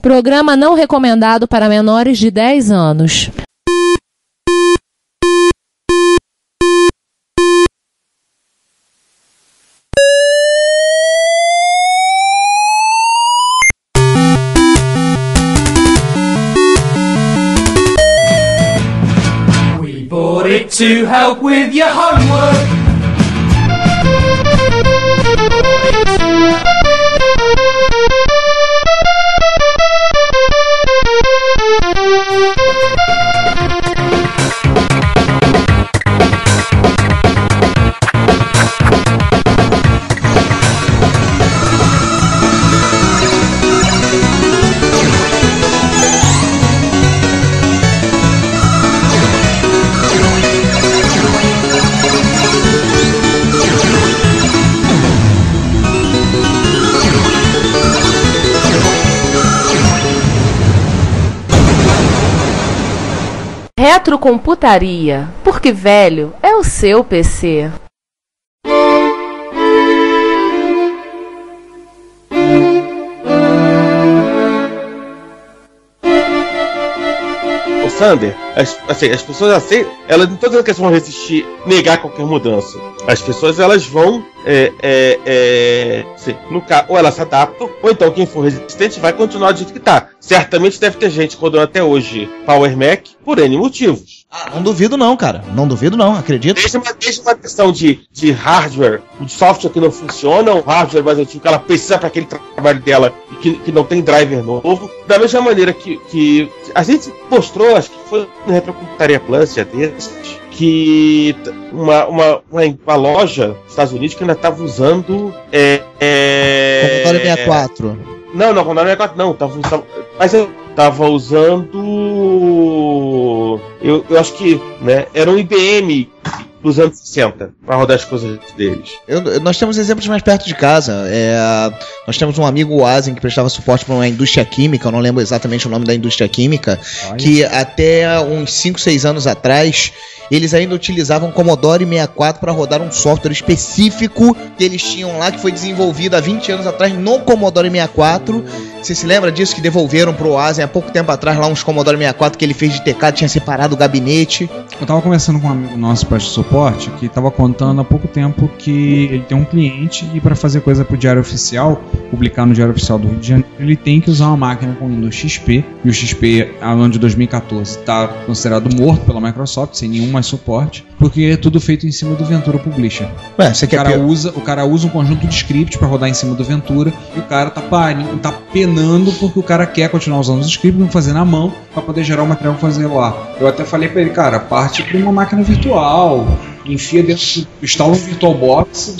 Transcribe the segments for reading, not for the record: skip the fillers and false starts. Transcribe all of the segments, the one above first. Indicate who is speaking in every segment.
Speaker 1: Programa não recomendado para menores de 10 anos.
Speaker 2: We bought it to help with your homework.
Speaker 1: Retrocomputaria, porque velho é o seu PC.
Speaker 3: Sander, as pessoas aceitam, elas não estão dizendo que elas vão resistir, negar qualquer mudança. As pessoas elas vão, ou elas se adaptam, ou então quem for resistente vai continuar do jeito que está. Certamente deve ter gente rodando até hoje Power Mac por N motivos.
Speaker 4: Não duvido não, cara. Não duvido não, acredito.
Speaker 3: Desde uma questão de hardware, de software que não funciona, um hardware mais antigo que ela precisa para aquele trabalho dela e que não tem driver novo. Da mesma maneira que a gente mostrou, acho que foi no Retrocomputaria Plus, já desses, que uma loja nos Estados Unidos que ainda estava usando
Speaker 4: Commodore 64.
Speaker 3: Não, Commodore 64 não, mas eu tava usando, eu acho que, né, era um IBM dos anos 60 para rodar as coisas deles.
Speaker 4: Nós temos exemplos mais perto de casa. Nós temos um amigo, o Asen, que prestava suporte para uma indústria química, eu não lembro exatamente o nome da indústria química, que até uns 5, 6 anos atrás eles ainda utilizavam Commodore 64 para rodar um software específico que eles tinham lá, que foi desenvolvido há 20 anos atrás no Commodore 64. Você se lembra disso, que devolveram pro Asen há pouco tempo atrás lá uns Commodore 64 que ele fez de teclado, tinha separado o gabinete?
Speaker 5: Eu tava conversando com um amigo nosso para suporte que tava contando há pouco tempo que ele tem um cliente e para fazer coisa pro Diário Oficial, publicar no Diário Oficial do Rio de Janeiro, ele tem que usar uma máquina com Windows XP, e o XP, no ano de 2014, tá considerado morto pela Microsoft, sem nenhum mais suporte, porque é tudo feito em cima do Ventura Publisher. O cara usa um conjunto de scripts para rodar em cima do Ventura, e o cara tá penando porque o cara quer continuar usando os scripts, não fazer na mão, para poder gerar o material pra fazer lá. Eu até falei para ele, cara, parte para uma máquina virtual, enfia dentro, instala um VirtualBox,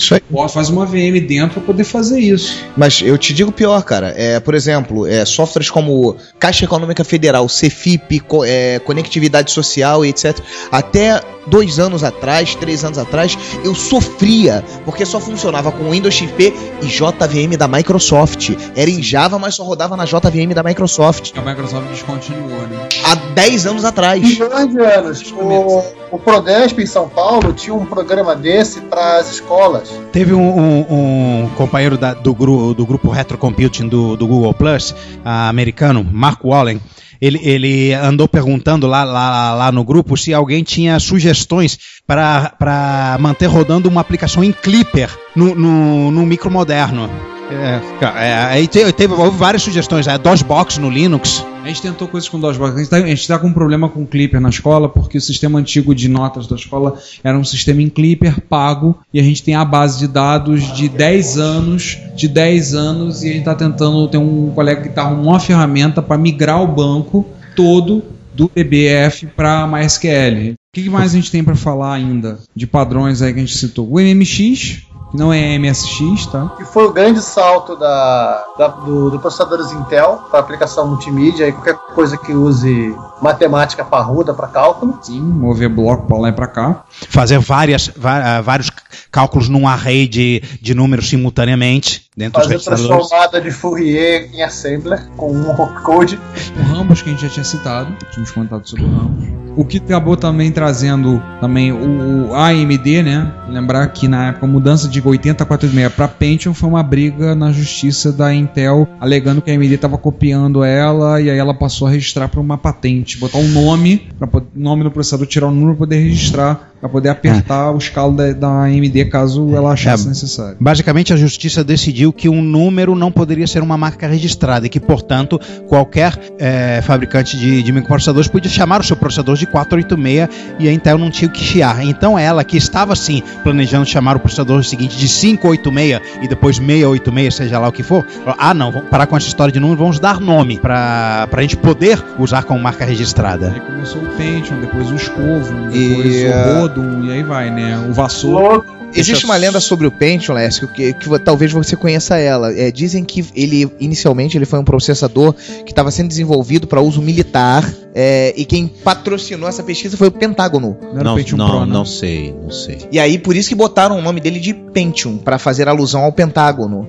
Speaker 5: faz uma VM dentro para poder fazer isso.
Speaker 4: Mas eu te digo pior, cara. Por exemplo, softwares como Caixa Econômica Federal, Cefip, Conectividade Social e etc. Até 2 anos atrás, 3 anos atrás, eu sofria, porque só funcionava com Windows XP e JVM da Microsoft. Era em Java, mas só rodava na JVM da Microsoft.
Speaker 5: A Microsoft descontinuou, né?
Speaker 4: Há 10 anos atrás.
Speaker 6: Milhões de anos. O Prodesp em São Paulo tinha um programa desse para as escolas.
Speaker 7: Teve um companheiro do grupo Retrocomputing do Google Plus, americano, Mark Wallen. Ele andou perguntando lá no grupo se alguém tinha sugestões para manter rodando uma aplicação em Clipper no micro moderno. Houve várias sugestões, DOSBox no Linux.
Speaker 5: A gente tentou coisas com DOSBox. A gente tá com um problema com Clipper na escola, porque o sistema antigo de notas da escola era um sistema em Clipper pago, e a gente tem a base de dados de 10 anos, e a gente tá tentando, tem um colega que tá arrumando uma ferramenta para migrar o banco todo do DBF para MySQL. O que mais a gente tem para falar ainda de padrões aí que a gente citou? O MMX, que não é MSX, tá?
Speaker 6: Que foi o grande salto do processadores Intel para aplicação multimídia e qualquer coisa que use matemática parruda para cálculo.
Speaker 5: Sim, mover bloco para lá e para cá.
Speaker 7: Fazer vários cálculos num array de números simultaneamente dentro dos processadores.
Speaker 6: Fazer transformada de Fourier em Assembler com um opcode.
Speaker 5: O Rambus, que a gente já tinha citado, tínhamos comentado sobre o Rambus. O que acabou também trazendo também o AMD, né? Lembrar que na época a mudança de 80 a 486 para Pentium foi uma briga na justiça da Intel, alegando que a AMD estava copiando ela, e aí ela passou a registrar para uma patente, botar um nome, o nome do processador, tirar o número para poder registrar, para poder apertar o escalo da AMD caso ela achasse necessário.
Speaker 7: Basicamente a justiça decidiu que um número não poderia ser uma marca registrada e que, portanto, qualquer fabricante de microprocessadores podia chamar o seu processador de 486 e a Intel não tinha o que chiar. Então ela, que estava sim planejando chamar o processador seguinte de 586 e depois 686, seja lá o que for, falou, não, vamos parar com essa história de número, vamos dar nome para a gente poder usar como marca registrada.
Speaker 5: Aí começou o Pentium, depois o Escovo, depois o Rodum, e aí vai, né? O Vassour.
Speaker 4: Existe uma lenda sobre o Pentium, Lécio, que talvez você conheça ela. Dizem que inicialmente ele foi um processador que estava sendo desenvolvido para uso militar, e quem patrocinou essa pesquisa foi o Pentágono.
Speaker 7: Não sei.
Speaker 4: E aí por isso que botaram o nome dele de Pentium, para fazer alusão ao Pentágono.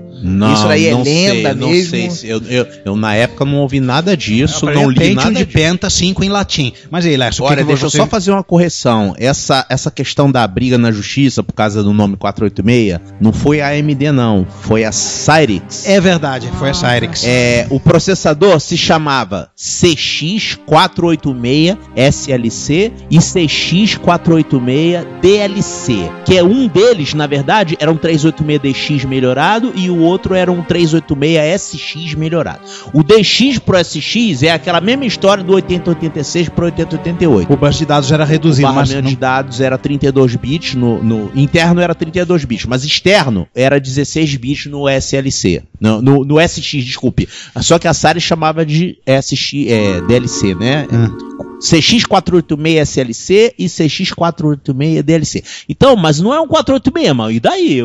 Speaker 4: Isso daí é lenda mesmo.
Speaker 7: Não sei. Eu na época não ouvi nada disso, não li Pentium nada de Penta 5 em latim. Mas aí, Lécio,
Speaker 8: deixa eu só fazer uma correção. Essa questão da briga na justiça por causa do nome 486 não foi a AMD, não, foi a Cyrix.
Speaker 7: É verdade, foi a Cyrix.
Speaker 8: O processador se chamava CX486 SLC e CX486 DLC, que um deles, na verdade, era um 386DX melhorado e o outro era um 386SX melhorado. O DX pro SX é aquela mesma história do 8086 pro 8088.
Speaker 7: O bus de dados era reduzido.
Speaker 8: O barramento de dados era 32 bits, no interno era 32 bits, mas externo era 16 bits no SLC. No SX, desculpe. Só que a Cyrix chamava de SX, DLC, né? CX486 SLC e CX486 DLC. Então, mas não é um 486, mano. E daí?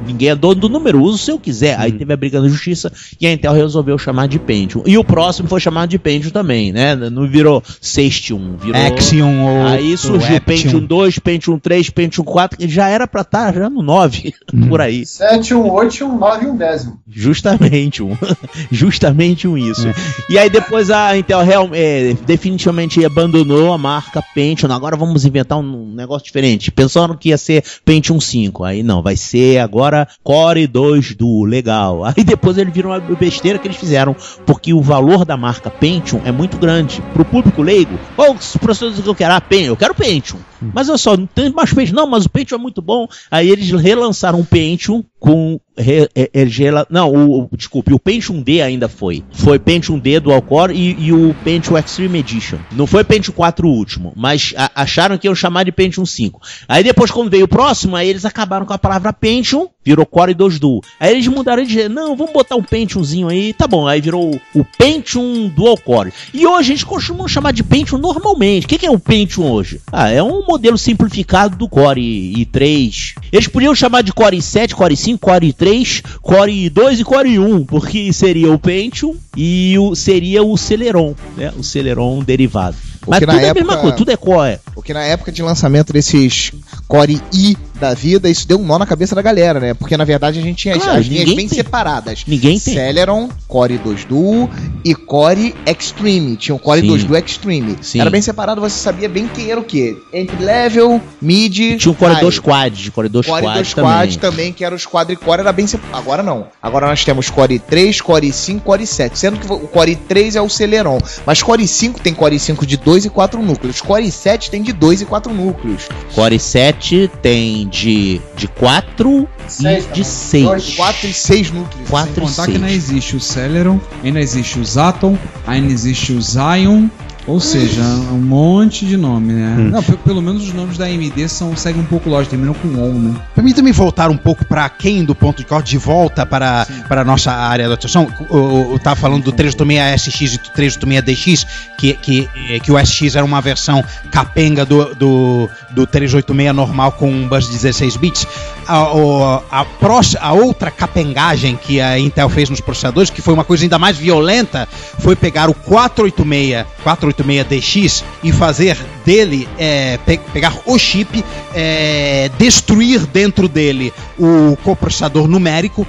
Speaker 8: Ninguém é dono do número, usa o seu quiser. Aí teve a briga na justiça e a Intel resolveu chamar de Pentium. E o próximo foi chamado de Pentium também, né? Não virou Sextium, virou
Speaker 7: Axion ou
Speaker 8: aí surgiu Pentium 2, Pentium 3, Pentium 4, que já era pra estar já no 9, por aí.
Speaker 6: 7, 8, 9 e 1 décimo.
Speaker 8: Justamente isso. E aí depois a Intel definitivamente abandonou a marca Pentium. Agora vamos inventar um negócio diferente. Pensaram que ia ser Pentium 5. Aí não, vai ser agora Core 2 Duo. Legal. Aí depois eles viram uma besteira que eles fizeram, porque o valor da marca Pentium é muito grande. Pro público leigo, os processadores que eu quero? Eu quero Pentium. Mas eu só não tenho mais Pentium. Não, mas o Pentium é muito bom. Aí eles relançaram um Pentium com o Pentium D ainda foi Pentium D Dual Core e o Pentium Extreme Edition. Não foi Pentium 4 o último, mas acharam que iam chamar de Pentium 5. Aí depois, quando veio o próximo, aí eles acabaram com a palavra Pentium, virou Core 2 Duo. Aí eles mudaram e disseram, não, vamos botar um Pentiumzinho aí, tá bom. Aí virou o Pentium Dual Core. E hoje a gente costuma chamar de Pentium normalmente. O que é o Pentium hoje? É um modelo simplificado do Core i3. Eles podiam chamar de Core i7, Core i5, Core i3, Core i2 e Core i1, porque seria o Pentium e seria o Celeron, né? O Celeron derivado. Mas tudo é a mesma coisa, tudo é Core.
Speaker 4: Porque na época de lançamento desses Core i da vida, isso deu um nó na cabeça da galera, né? Porque na verdade a gente tinha as linhas bem separadas.
Speaker 8: Ninguém tem.
Speaker 4: Celeron, Core 2 Duo e Core Extreme. Tinha o Core 2 Duo Extreme.
Speaker 8: Sim.
Speaker 4: Era bem separado, você sabia bem que era o quê? Entry Level, Mid,
Speaker 8: e tinha o Core 2 Quad, Core 2 Quad
Speaker 4: também, que era os quadricore, era bem separado. Agora não. Agora nós temos Core 3, Core 5, Core 7. Sendo que o Core 3 é o Celeron. Mas Core 5 tem Core 5 de 2 e 4 núcleos. Core 7 tem de 2 e 4 núcleos.
Speaker 8: Core 7 tem de 4 e de 6.
Speaker 4: 4 e 6 núcleos.
Speaker 8: 4 e 6.
Speaker 5: Sem contar que ainda existe o Celeron, ainda existe o Zaton, ainda existe o Zion. Ou seja, um monte de nome, né? Não, pelo menos os nomes da AMD seguem um pouco lógico, terminam com ON, né?
Speaker 7: Permita me voltar um pouco para quem do ponto de corte, de volta para a nossa área de atuação. Eu estava falando do 386SX e do 386DX, que o SX era uma versão capenga do 386 normal com um bus de 16 bits. A outra capengagem que a Intel fez nos processadores, que foi uma coisa ainda mais violenta, foi pegar o 486DX e fazer dele é pegar o chip, destruir dentro dele o coprocessador numérico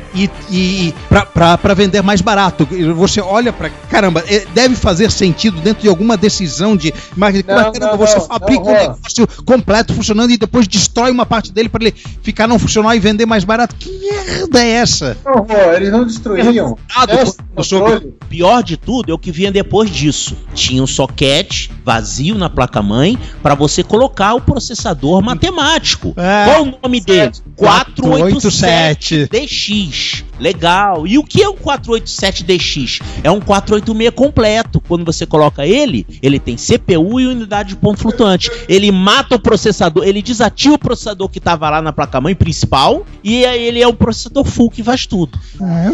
Speaker 7: e para vender mais barato. Você olha para caramba, deve fazer sentido dentro de alguma decisão de você fabrica um negócio completo funcionando e depois destrói uma parte dele para ele ficar não funcionar e vender mais barato. Que merda é essa?
Speaker 6: Não, eles não destruíam.
Speaker 8: Pior de tudo é o que vinha depois disso. Tinha um soquete vazio na placa-mãe para você colocar o processador matemático. Qual o nome dele? 487DX. Legal. E o que é um 487DX? É um 486 completo. Quando você coloca ele tem CPU e unidade de ponto flutuante. Ele mata o processador, ele desativa o processador que estava lá na placa-mãe principal e aí ele é o processador full que faz tudo.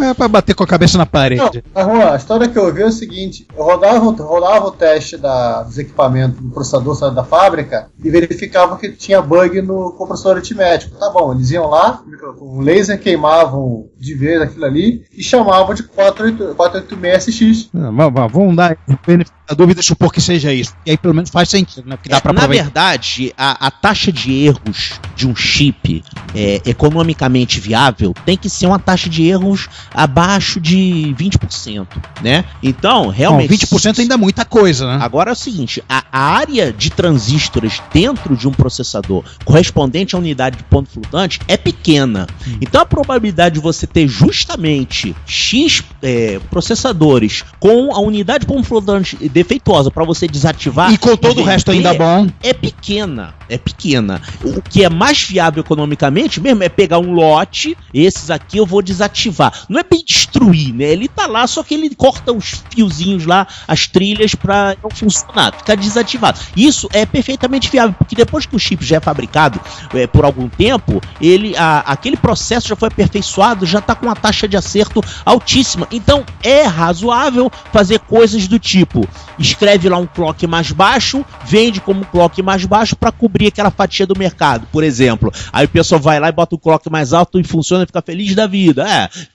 Speaker 7: É pra bater com a cabeça na parede.
Speaker 6: Não, a história que eu vi é o seguinte: eu rodava o teste dos equipamentos do processador saindo da fábrica e verificava que tinha bug no processador aritmético. Tá bom, eles iam lá, com o laser queimavam de vez aquilo ali e chamavam de 486SX.
Speaker 7: Vamos dar benefício da dúvida, deixa eu supor que seja isso. E aí pelo menos faz sentido, né? Porque dá pra aproveitar.
Speaker 8: Na verdade, a taxa de erros de um chip economicamente viável tem que ser uma taxa de erros abaixo de 20%, né? Então, realmente...
Speaker 7: Bom, 20% ainda é muita coisa, né?
Speaker 8: Agora é o seguinte, a área de transistores dentro de um processador correspondente à unidade de ponto flutuante é pequena. Então a probabilidade de você ter justamente X processadores com a unidade de ponto flutuante defeituosa para você desativar...
Speaker 7: E com todo o resto ainda bom...
Speaker 8: É pequena. O que é mais viável economicamente mesmo é pegar um lote, esses aqui eu vou desativar. Não é bem destruir, né? Ele tá lá, só que ele corta os fiozinhos lá, as trilhas para não funcionar, ficar desativado. Isso é perfeitamente viável, porque depois que o chip já é fabricado por algum tempo, aquele processo já foi aperfeiçoado, já tá com uma taxa de acerto altíssima. Então é razoável fazer coisas do tipo, escreve lá um clock mais baixo, vende como clock mais baixo para cobrir aquela fatia do mercado, por exemplo. Aí o pessoal vai lá e bota o clock mais alto e funciona e fica feliz da vida.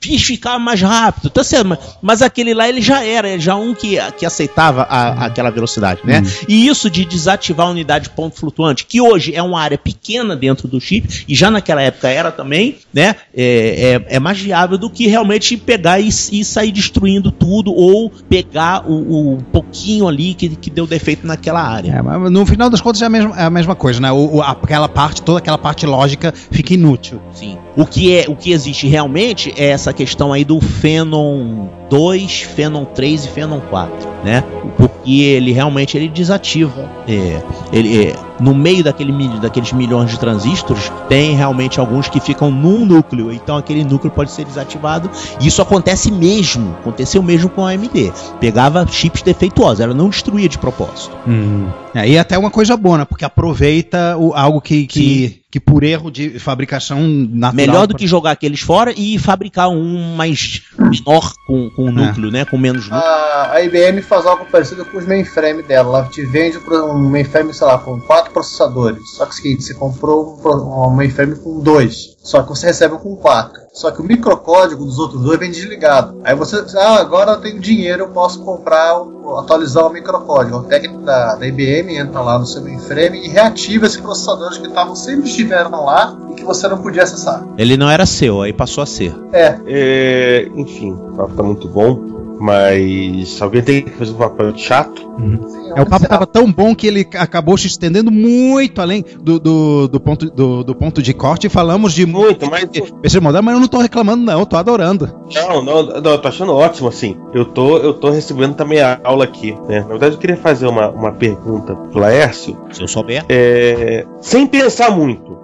Speaker 8: Fiz ficar mais rápido, tá certo, mas aquele lá ele já era um que aceitava aquela velocidade, né? E isso de desativar a unidade de ponto flutuante, que hoje é uma área pequena dentro do chip, e já naquela época era também, né? É mais viável do que realmente pegar e sair destruindo tudo, ou pegar o pouquinho ali que deu defeito naquela área.
Speaker 7: Mas no final das contas é a mesma coisa, né? Toda aquela parte lógica fica inútil.
Speaker 8: Sim. O que existe realmente é essa questão aí do Phenom 2, Phenom 3 e Phenom 4, né? Porque ele realmente desativa. No meio daqueles milhões de transistores, tem realmente alguns que ficam num núcleo, então aquele núcleo pode ser desativado. E isso aconteceu mesmo com a AMD. Pegava chips defeituosos, ela não destruía de propósito.
Speaker 7: E até uma coisa boa, né? Porque aproveita algo que por erro de fabricação natural...
Speaker 8: Melhor do que jogar aqueles fora e fabricar um mais menor com núcleo, né? Com menos núcleo.
Speaker 6: A IBM faz algo parecido com os mainframe dela. Ela te vende um mainframe, sei lá, com 4 processadores. Só que é o seguinte, você comprou um mainframe com 2. Só que você recebe com 4. Só que o microcódigo dos outros 2 vem desligado. Aí você diz, agora eu tenho dinheiro, eu posso atualizar o microcódigo. O técnico da IBM entra lá no seu mainframe e reativa esses processadores que sempre estiveram lá e que você não podia acessar.
Speaker 8: Ele não era seu, aí passou a ser.
Speaker 3: Enfim, o papo tá muito bom. Mas alguém tem que fazer um papel de chato.
Speaker 7: O papo estava tão bom que ele acabou se estendendo muito além do ponto de corte. E falamos de
Speaker 3: muito, mas
Speaker 7: PC moderno, mas eu não tô reclamando, não, eu tô adorando.
Speaker 3: Não, eu tô achando ótimo, assim. Eu tô recebendo também a aula aqui, né? Na verdade, eu queria fazer uma pergunta pro Laércio.
Speaker 8: Se eu souber.
Speaker 3: Sem pensar muito.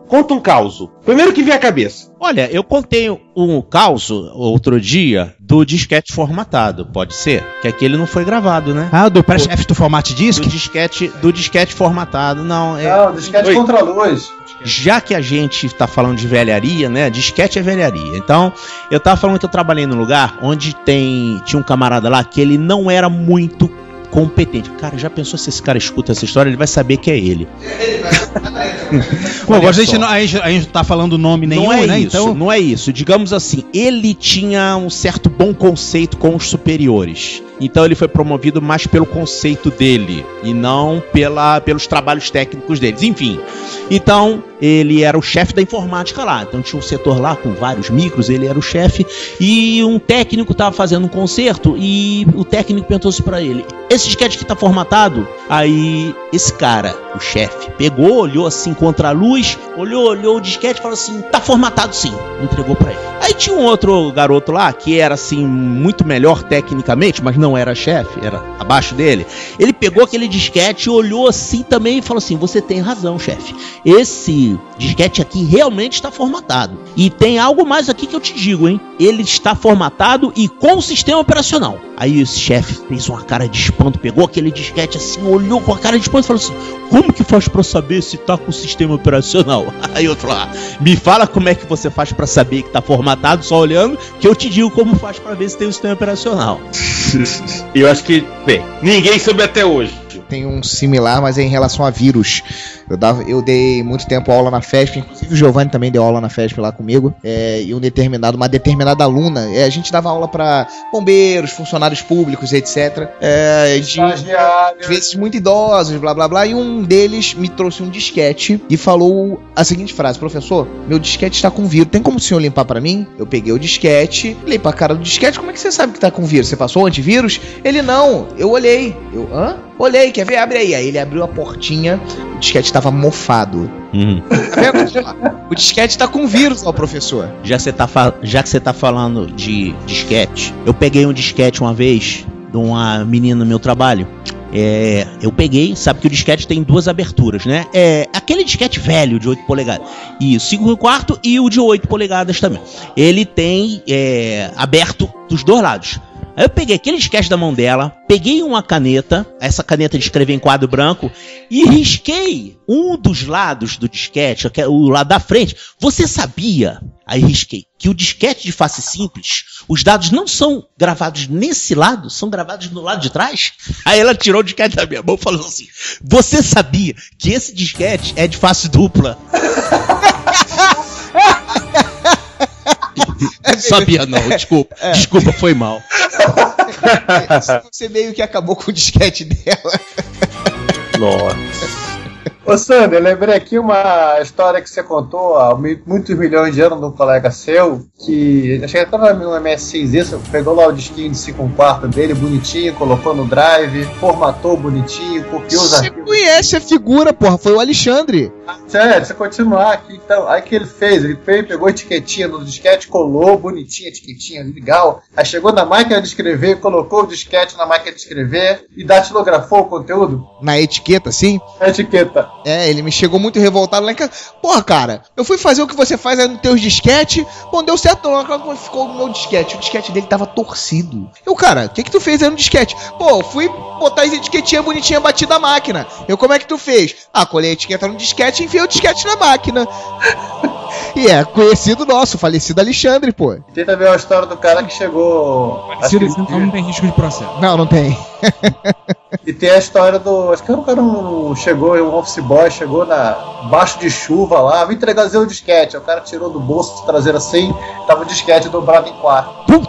Speaker 3: Conta um caos. Primeiro que vem à cabeça.
Speaker 8: Olha, eu contei um caos outro dia do disquete formatado, pode ser? Que aquele não foi gravado, né?
Speaker 7: Do Press F do Format Disk?
Speaker 8: Do disquete formatado, não.
Speaker 6: Disquete contra a luz.
Speaker 8: Já que a gente tá falando de velharia, né? Disquete é velharia. Então, eu tava falando que eu trabalhei num lugar onde tinha um camarada lá que ele não era muito competente. Cara, já pensou se esse cara escuta essa história, ele vai saber que é ele.
Speaker 7: Bom, a gente tá falando nome nenhum, né?
Speaker 8: Então não é isso. Digamos assim, ele tinha um certo bom conceito com os superiores. Então ele foi promovido mais pelo conceito dele e não pelos trabalhos técnicos deles. Enfim, então ele era o chefe da informática lá. Então tinha um setor lá com vários micros, ele era o chefe e um técnico estava fazendo um conserto e o técnico perguntou-se para ele: esse disquete que tá formatado? Aí esse cara, o chefe, pegou, olhou assim contra a luz, olhou o disquete e falou assim: tá formatado sim. Entregou para ele. Aí tinha um outro garoto lá que era assim muito melhor tecnicamente, mas não era chefe, era abaixo dele. Ele pegou aquele disquete, olhou assim também e falou assim: você tem razão, chefe. Esse disquete aqui realmente está formatado. E tem algo mais aqui que eu te digo, hein? Ele está formatado e com o sistema operacional. Aí esse chefe fez uma cara de espanto, pegou aquele disquete assim, olhou com a cara de espanto e falou assim: como que faz pra saber se tá com o sistema operacional? Aí outro lá: me fala como é que você faz pra saber que tá formatado, só olhando, que eu te digo como faz pra ver se tem o sistema operacional.
Speaker 3: Eu acho que, bem, ninguém soube até hoje.
Speaker 4: Tem um similar, mas é em relação a vírus. Eu dei muito tempo aula na FESP, inclusive o Giovanni também deu aula na FESP lá comigo, e uma determinada aluna, a gente dava aula para bombeiros, funcionários públicos, etc. Às vezes muito idosos, blá blá blá, e um deles me trouxe um disquete e falou a seguinte frase: professor, meu disquete está com vírus, tem como o senhor limpar para mim? Eu peguei o disquete, olhei pra cara do disquete: como é que você sabe que tá com vírus? Você passou o antivírus? Ele: não, eu olhei. Eu: hã? Olhei, quer ver? Abre aí. Aí ele abriu a portinha, o disquete estava mofado. Tá vendo? O disquete tá com vírus, ó, professor.
Speaker 8: Já que você tá falando de disquete, eu peguei um disquete uma vez de uma menina no meu trabalho. Eu peguei, sabe que o disquete tem duas aberturas, né? Aquele disquete velho de 8 polegadas. E o 5/4 e o de 8 polegadas também. Ele tem aberto dos dois lados. Aí eu peguei aquele disquete da mão dela, peguei uma caneta, essa caneta de escrever em quadro branco, e risquei um dos lados do disquete, o lado da frente. Você sabia, aí risquei, que o disquete de face simples, os dados não são gravados nesse lado, são gravados no lado de trás? Aí ela tirou o disquete da minha mão e falou assim: você sabia que esse disquete é de face dupla? Sabia não, desculpa, foi mal.
Speaker 4: Você meio que acabou com o disquete dela.
Speaker 3: Nossa.
Speaker 6: Ô Sander, eu lembrei aqui uma história que você contou há muitos milhões de anos de um colega seu, que acho que estava no MSX, isso, pegou lá o disquinho de 5/4 dele, bonitinho, colocou no drive, formatou bonitinho, copiou os arquivos.
Speaker 4: Você conhece a figura, porra, foi o Alexandre.
Speaker 6: Sério, você continuar aqui, então, aí que ele fez, pegou a etiquetinha no disquete, colou bonitinha, etiquetinha, legal, aí chegou na máquina de escrever, colocou o disquete na máquina de escrever e datilografou o conteúdo.
Speaker 4: Na etiqueta, sim?
Speaker 6: Na etiqueta.
Speaker 4: Ele me chegou muito revoltado lá em casa. Porra, cara, eu fui fazer o que você faz aí no teu disquete, bom, deu certo, não, ficou no meu disquete. O disquete dele tava torcido. Cara, o que tu fez aí no disquete? Pô, eu fui botar as etiquetinhas bonitinhas batidas na máquina. Como é que tu fez? Colei a etiqueta no disquete e enfiei o disquete na máquina. E conhecido nosso, falecido Alexandre, pô.
Speaker 6: Tenta ver a história do cara que chegou...
Speaker 5: Parecido assim, então não tem risco de processo.
Speaker 4: Não tem.
Speaker 6: E tem a história do... Acho que o cara chegou, um office boy, chegou baixo de chuva lá, vim entregar o disquete. O cara tirou do bolso traseiro assim, tava o disquete dobrado em 4.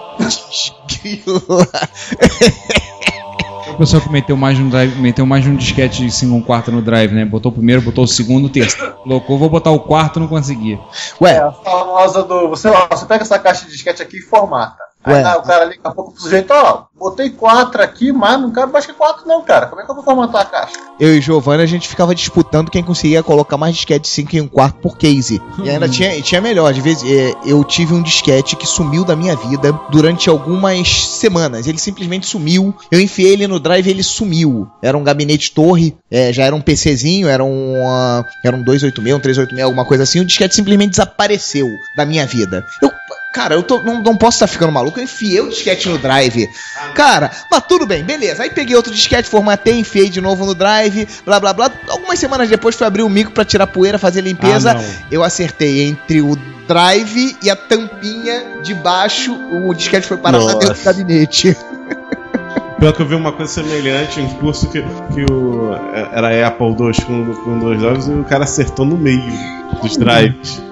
Speaker 5: O pessoal que meteu mais de um disquete de 5/4 no drive, né? Botou o primeiro, botou o segundo, o terceiro. Colocou, vou botar o quarto, não consegui.
Speaker 6: A famosa do... Você pega essa caixa de disquete aqui e formata. Aí o cara ali, daqui a pouco pro sujeito, botei 4 aqui, mas não cabe mais que 4 não, cara. Como é que eu vou formatar a caixa?
Speaker 4: Eu e Giovanni, a gente ficava disputando quem conseguia colocar mais disquete de 5/4 por case. E ainda tinha melhor. De vez eu tive um disquete que sumiu da minha vida durante algumas semanas. Ele simplesmente sumiu. Eu enfiei ele no drive e ele sumiu. Era um gabinete torre, já era um PCzinho, era um 286, um 386, alguma coisa assim. O disquete simplesmente desapareceu da minha vida. Cara, eu não posso estar ficando maluco. Eu enfiei o disquete no drive. Cara, mas tudo bem, beleza. Aí peguei outro disquete, formatei, enfiei de novo no drive, blá blá blá. Algumas semanas depois fui abrir o micro pra tirar poeira, fazer limpeza. Eu acertei entre o drive e a tampinha de baixo. O disquete foi parar lá dentro do gabinete.
Speaker 9: Pior que eu vi uma coisa semelhante, um curso que era Apple II com 2 drives e o cara acertou no meio dos drives.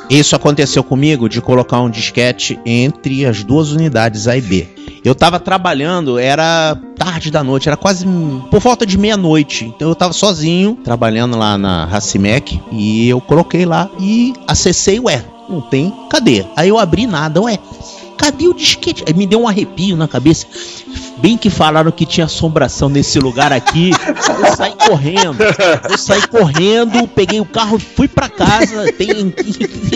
Speaker 8: Isso aconteceu comigo de colocar um disquete entre as duas unidades A e B. Eu tava trabalhando, era tarde da noite, era quase por volta de meia-noite. Então eu tava sozinho, trabalhando lá na Racimec, e eu coloquei lá e acessei, não tem, cadê? Aí eu abri nada, cadê o disquete? Aí me deu um arrepio na cabeça. Bem que falaram que tinha assombração nesse lugar aqui. Eu saí correndo, peguei o carro, fui pra casa. Tem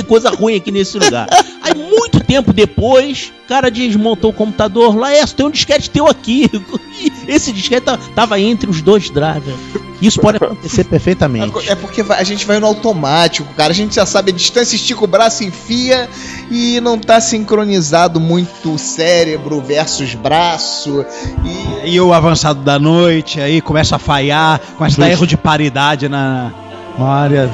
Speaker 8: coisa ruim aqui nesse lugar. Aí muito tempo depois, o cara desmontou o computador. Laércio, tem um disquete teu aqui. Esse disquete tava entre os dois drives. Isso pode acontecer perfeitamente.
Speaker 4: É porque a gente vai no automático, cara. A gente já sabe a distância, estica o braço, enfia e não tá sincronizado muito o cérebro versus braço.
Speaker 7: E o avançado da noite, aí começa a falhar, começa a dar erro de paridade na área.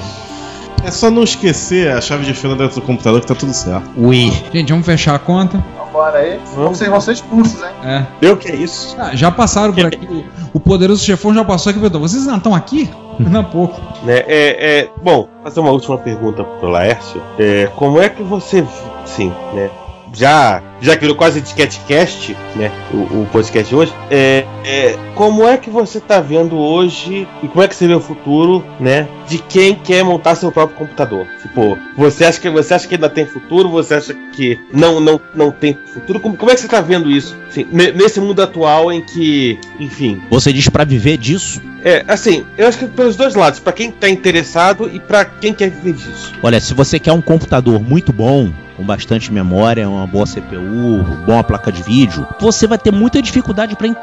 Speaker 9: É só não esquecer a chave de fenda dentro do computador que tá tudo certo.
Speaker 5: Ui. Gente, vamos fechar a conta.
Speaker 6: Bora aí. Vocês vão ser expulsos, hein?
Speaker 5: É.
Speaker 3: Deu que é isso?
Speaker 5: Já passaram por aqui. O poderoso chefão já passou aqui e perguntou: vocês não estão aqui? Não, pouco.
Speaker 3: Bom, fazer uma última pergunta pro Laércio. Como é que você. Sim, né? Já criou quase disquetecast, né? O podcast de hoje. Como é que você tá vendo hoje e como é que você vê o futuro, né? De quem quer montar seu próprio computador? Tipo, você acha que ainda tem futuro? Você acha que não tem futuro? Como é que você tá vendo isso? Assim, nesse mundo atual em que, enfim.
Speaker 8: Você diz pra viver disso?
Speaker 3: Assim, eu acho que pelos dois lados, pra quem tá interessado e pra quem quer viver disso.
Speaker 8: Olha, se você quer um computador muito bom, com bastante memória, uma boa CPU, boa placa de vídeo, você vai ter muita dificuldade para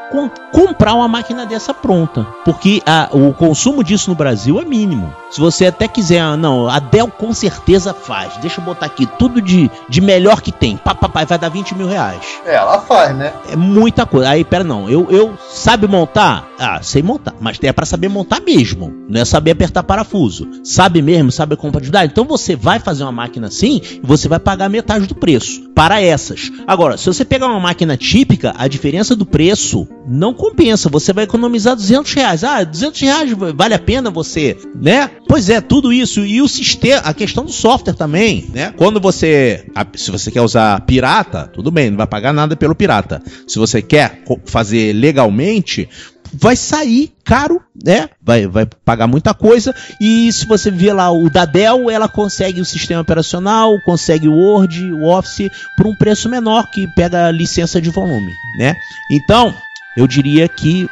Speaker 8: comprar uma máquina dessa pronta, porque o consumo disso no Brasil é mínimo. Se você até quiser, a Dell com certeza faz, deixa eu botar aqui tudo de melhor que tem, papai, vai dar 20 mil reais.
Speaker 6: Ela faz, né?
Speaker 8: É muita coisa. Aí, pera, eu sabe montar? Sei montar, mas é para saber montar mesmo, não é saber apertar parafuso. Sabe mesmo, sabe a compatibilidade? Então você vai fazer uma máquina assim e você vai pagar metade do preço para essas. Agora, se você pegar uma máquina típica, a diferença do preço não compensa, você vai economizar 200 reais. 200 reais vale a pena você, né? Pois é, tudo isso. E o sistema, a questão do software também, né? Quando se você quer usar pirata, tudo bem, não vai pagar nada pelo pirata. Se você quer fazer legalmente, vai sair caro, né? Vai pagar muita coisa. E se você ver lá o da Dell, ela consegue o sistema operacional, consegue o Word, o Office por um preço menor, que pega a licença de volume, né? Então, eu diria que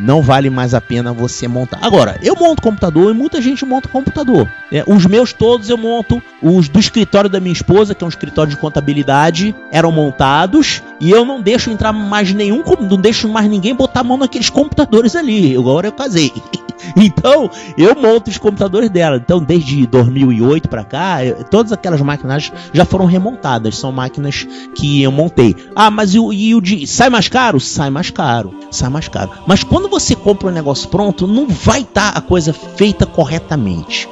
Speaker 8: não vale mais a pena você montar. Agora, eu monto computador e muita gente monta computador. Os meus todos eu monto. Os do escritório da minha esposa, que é um escritório de contabilidade, eram montados. E eu não deixo entrar mais não deixo mais ninguém botar a mão naqueles computadores ali. Agora eu casei. Então, eu monto os computadores dela. Então, desde 2008 para cá, todas aquelas máquinas já foram remontadas. São máquinas que eu montei. Mas sai mais caro? Sai mais caro. Mas quando você compra um negócio pronto, não vai estar a coisa feita corretamente.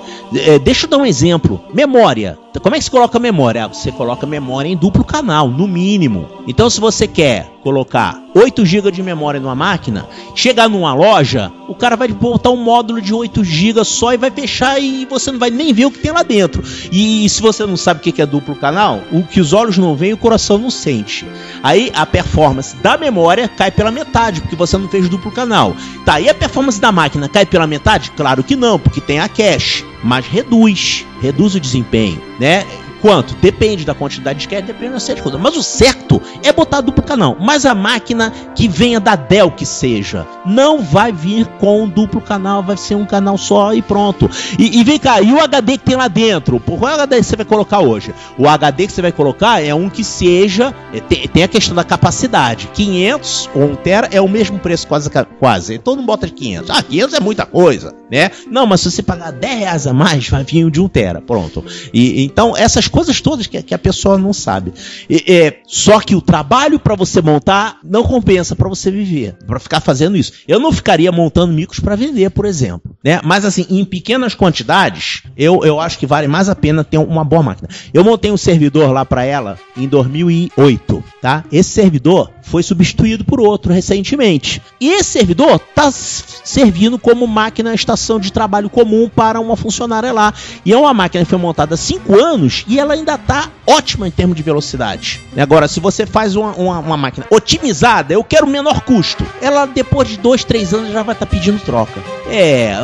Speaker 8: Deixa eu dar um exemplo. Memória. Como é que se coloca memória? Você coloca memória em duplo canal, no mínimo. Então, se você quer colocar 8 GB de memória numa máquina, chegar numa loja, o cara vai botar um módulo de 8 GB só e vai fechar e você não vai nem ver o que tem lá dentro. E se você não sabe o que é duplo canal, o que os olhos não veem, o coração não sente. Aí a performance da memória cai pela metade, porque você não fez duplo canal. Tá, e a performance da máquina cai pela metade? Claro que não, porque tem a cache, mas reduz o desempenho, né? Quanto? Depende da quantidade de disquete, depende da série de coisas. Mas o certo é botar duplo canal. Mas a máquina que venha da Dell, que seja, não vai vir com duplo canal, vai ser um canal só e pronto. E vem cá, e o HD que tem lá dentro? Qual é o HD que você vai colocar hoje? O HD que você vai colocar é um que seja... Tem a questão da capacidade. 500 ou 1 tera é o mesmo preço quase. Todo mundo bota 500. 500 é muita coisa, né? Não, mas se você pagar 10 reais a mais, vai vir o de 1 tera. Pronto. Então, essas coisas todas que a pessoa não sabe. Só que o trabalho para você montar não compensa para você viver, para ficar fazendo isso. Eu não ficaria montando micros para vender, por exemplo, né? Mas assim, em pequenas quantidades, eu acho que vale mais a pena ter uma boa máquina. Eu montei um servidor lá para ela em 2008, tá? Esse servidor foi substituído por outro recentemente. E esse servidor está servindo como máquina estação de trabalho comum para uma funcionária lá. E é uma máquina que foi montada há 5 anos e ela ainda está ótima em termos de velocidade. Agora, se você faz uma máquina otimizada, eu quero menor custo, ela depois de 2, 3 anos já vai estar pedindo troca.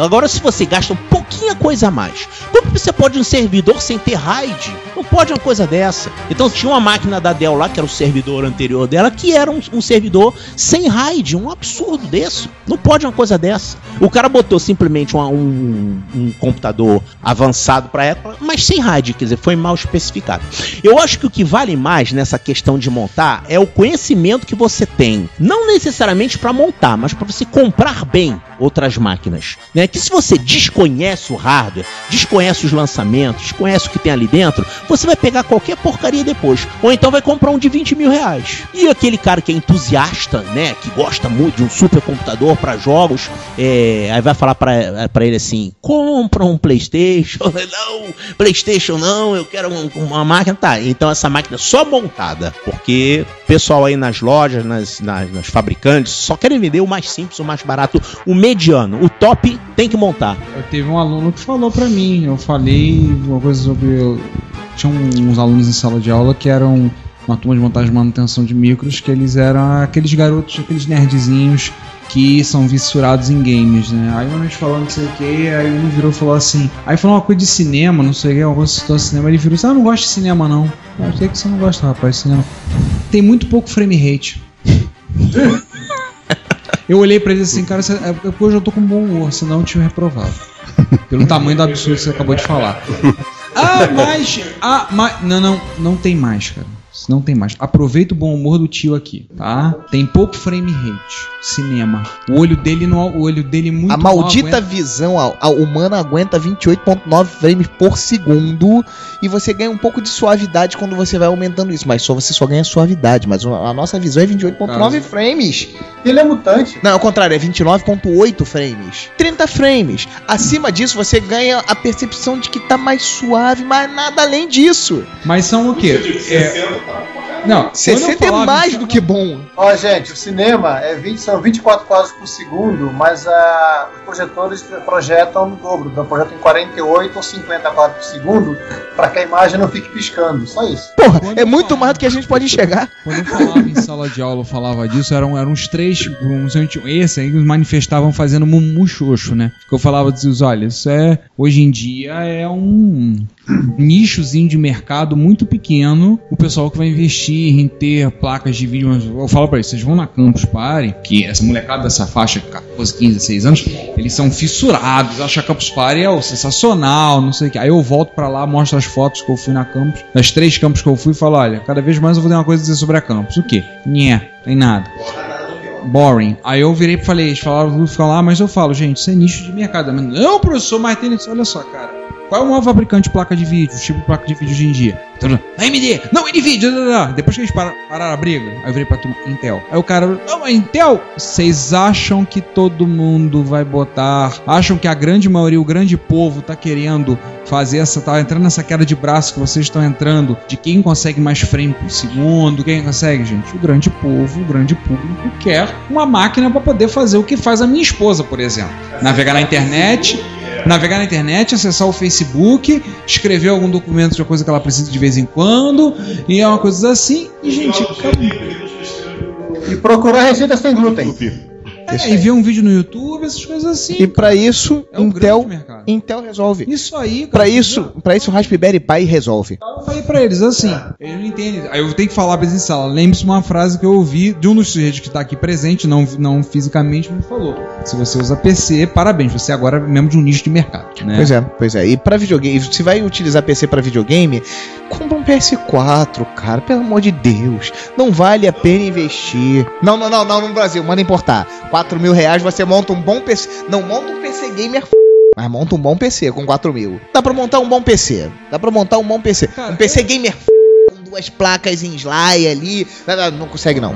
Speaker 8: Agora se você gasta um pouquinho coisa a mais, como você pode um servidor sem ter RAID? Não pode uma coisa dessa. Então tinha uma máquina da Dell lá, que era o servidor anterior dela, que era um servidor sem RAID, um absurdo desse. Não pode uma coisa dessa. O cara botou simplesmente um computador avançado para época, mas sem RAID, quer dizer, foi mal especificado. Eu acho que o que vale mais nessa questão de montar é o conhecimento que você tem, não necessariamente para montar, mas para você comprar bem outras máquinas, né? Que se você desconhece o hardware, desconhece os lançamentos, desconhece o que tem ali dentro, você vai pegar qualquer porcaria depois, ou então vai comprar um de 20 mil reais. E aquele cara que é entusiasta, né, que gosta muito de um supercomputador para jogos, aí vai falar para ele assim: compra um PlayStation. Não, PlayStation não, eu quero uma máquina. Tá, então essa máquina só montada, porque o pessoal aí nas lojas, nas fabricantes, só querem vender o mais simples, o mais barato, o mediano, o top tem que montar.
Speaker 5: Teve um aluno que falou pra mim, eu falei uma coisa sobre... Tinha uns alunos em sala de aula que eram uma turma de montagem e manutenção de micros, que eles eram aqueles garotos, aqueles nerdzinhos que são vissurados em games, né? Aí uma vez falando não sei o que, aí ele virou e falou assim, aí falou uma coisa de cinema, não sei o que, alguma situação de cinema, ele virou assim: eu não gosto de cinema não. Eu sei que você não gosta, rapaz, de cinema. Tem muito pouco frame rate. Eu olhei pra ele assim, cara, hoje eu tô com bom humor, senão eu tinha reprovado. Pelo tamanho do absurdo que você acabou de falar. Não tem mais, cara. Não tem mais. Aproveita o bom humor do tio aqui, tá? Tem pouco frame rate. Cinema. O olho dele muito.
Speaker 4: A maldita visão humana aguenta 28.9 frames por segundo e você ganha um pouco de suavidade quando você vai aumentando isso, mas você só ganha suavidade, mas a nossa visão é 28.9 frames.
Speaker 6: Ele é mutante.
Speaker 4: Não, ao contrário, é 29.8 frames. 30 frames. Acima disso você ganha a percepção de que tá mais suave, mas nada além disso.
Speaker 5: Mas são o quê?
Speaker 4: 60 é mais do que bom.
Speaker 6: Ó, gente, o cinema são 24 quadros por segundo, mas os projetores projetam no dobro. Então projetam em 48 ou 50 quadros por segundo para que a imagem não fique piscando. Só isso.
Speaker 4: Porra, é muito mais do que a gente pode enxergar.
Speaker 5: Quando eu falava em sala de aula, eu falava disso, eram uns 3, esse aí que os manifestavam fazendo muxoxo, né? Que eu falava disso, olha, isso hoje em dia é um nichozinho de mercado muito pequeno, o pessoal que vai investir em ter placas de vídeo. Eu falo pra eles, vocês vão na Campus Party, que essa molecada dessa faixa, 14, 15, 16 anos, eles são fissurados, acham que a Campus Party é sensacional, não sei o que. Aí eu volto pra lá, mostro as fotos que eu fui na Campus, das 3 Campus que eu fui, e falo, olha, cada vez mais eu vou ter uma coisa a dizer sobre a Campus. O quê? Tem nada. Boring. Aí eu virei e falei, eles falaram, ficam lá, mas eu falo, gente, isso é nicho de mercado. Não, professor, mas tem isso, olha só, cara. Qual é o maior fabricante de placa de vídeo, tipo de placa de vídeo hoje em dia? AMD, não, NVIDIA, depois que eles pararam a briga, aí eu virei pra turma, Intel. Aí o cara, não, mas Intel? Vocês acham que todo mundo vai acham que a grande maioria, o grande povo tá querendo fazer tá entrando nessa queda de braço que vocês estão entrando, de quem consegue mais frame por segundo, quem consegue, gente? O grande povo, o grande público quer uma máquina pra poder fazer o que faz a minha esposa, por exemplo. Navegar na internet, acessar o Facebook, escrever algum documento de uma coisa que ela precisa de vez em quando, e é uma coisa assim, e gente,
Speaker 6: e procurar receitas sem glúten.
Speaker 5: E ver um vídeo no YouTube, essas coisas assim.
Speaker 4: E pra isso, Intel resolve.
Speaker 5: Isso aí,
Speaker 4: cara. Pra isso o Raspberry Pi resolve.
Speaker 5: Eu falei pra eles assim, eles não entendem. Aí eu tenho que falar pra eles em sala. Lembre-se uma frase que eu ouvi de um dos sujeitos que tá aqui presente, não fisicamente, me falou: se você usa PC, parabéns, você agora é membro de um nicho de mercado, né?
Speaker 4: Pois é. E pra videogame, se vai utilizar PC pra videogame, compra um PS4, cara, pelo amor de Deus. Não vale a pena investir. Não, no Brasil, manda importar. 4 mil reais você monta um bom PC. Não monta um PC gamer, mas monta um bom PC com 4 mil. Dá pra montar um bom PC. Cara, um PC gamer com 2 placas em slide ali. Não consegue não.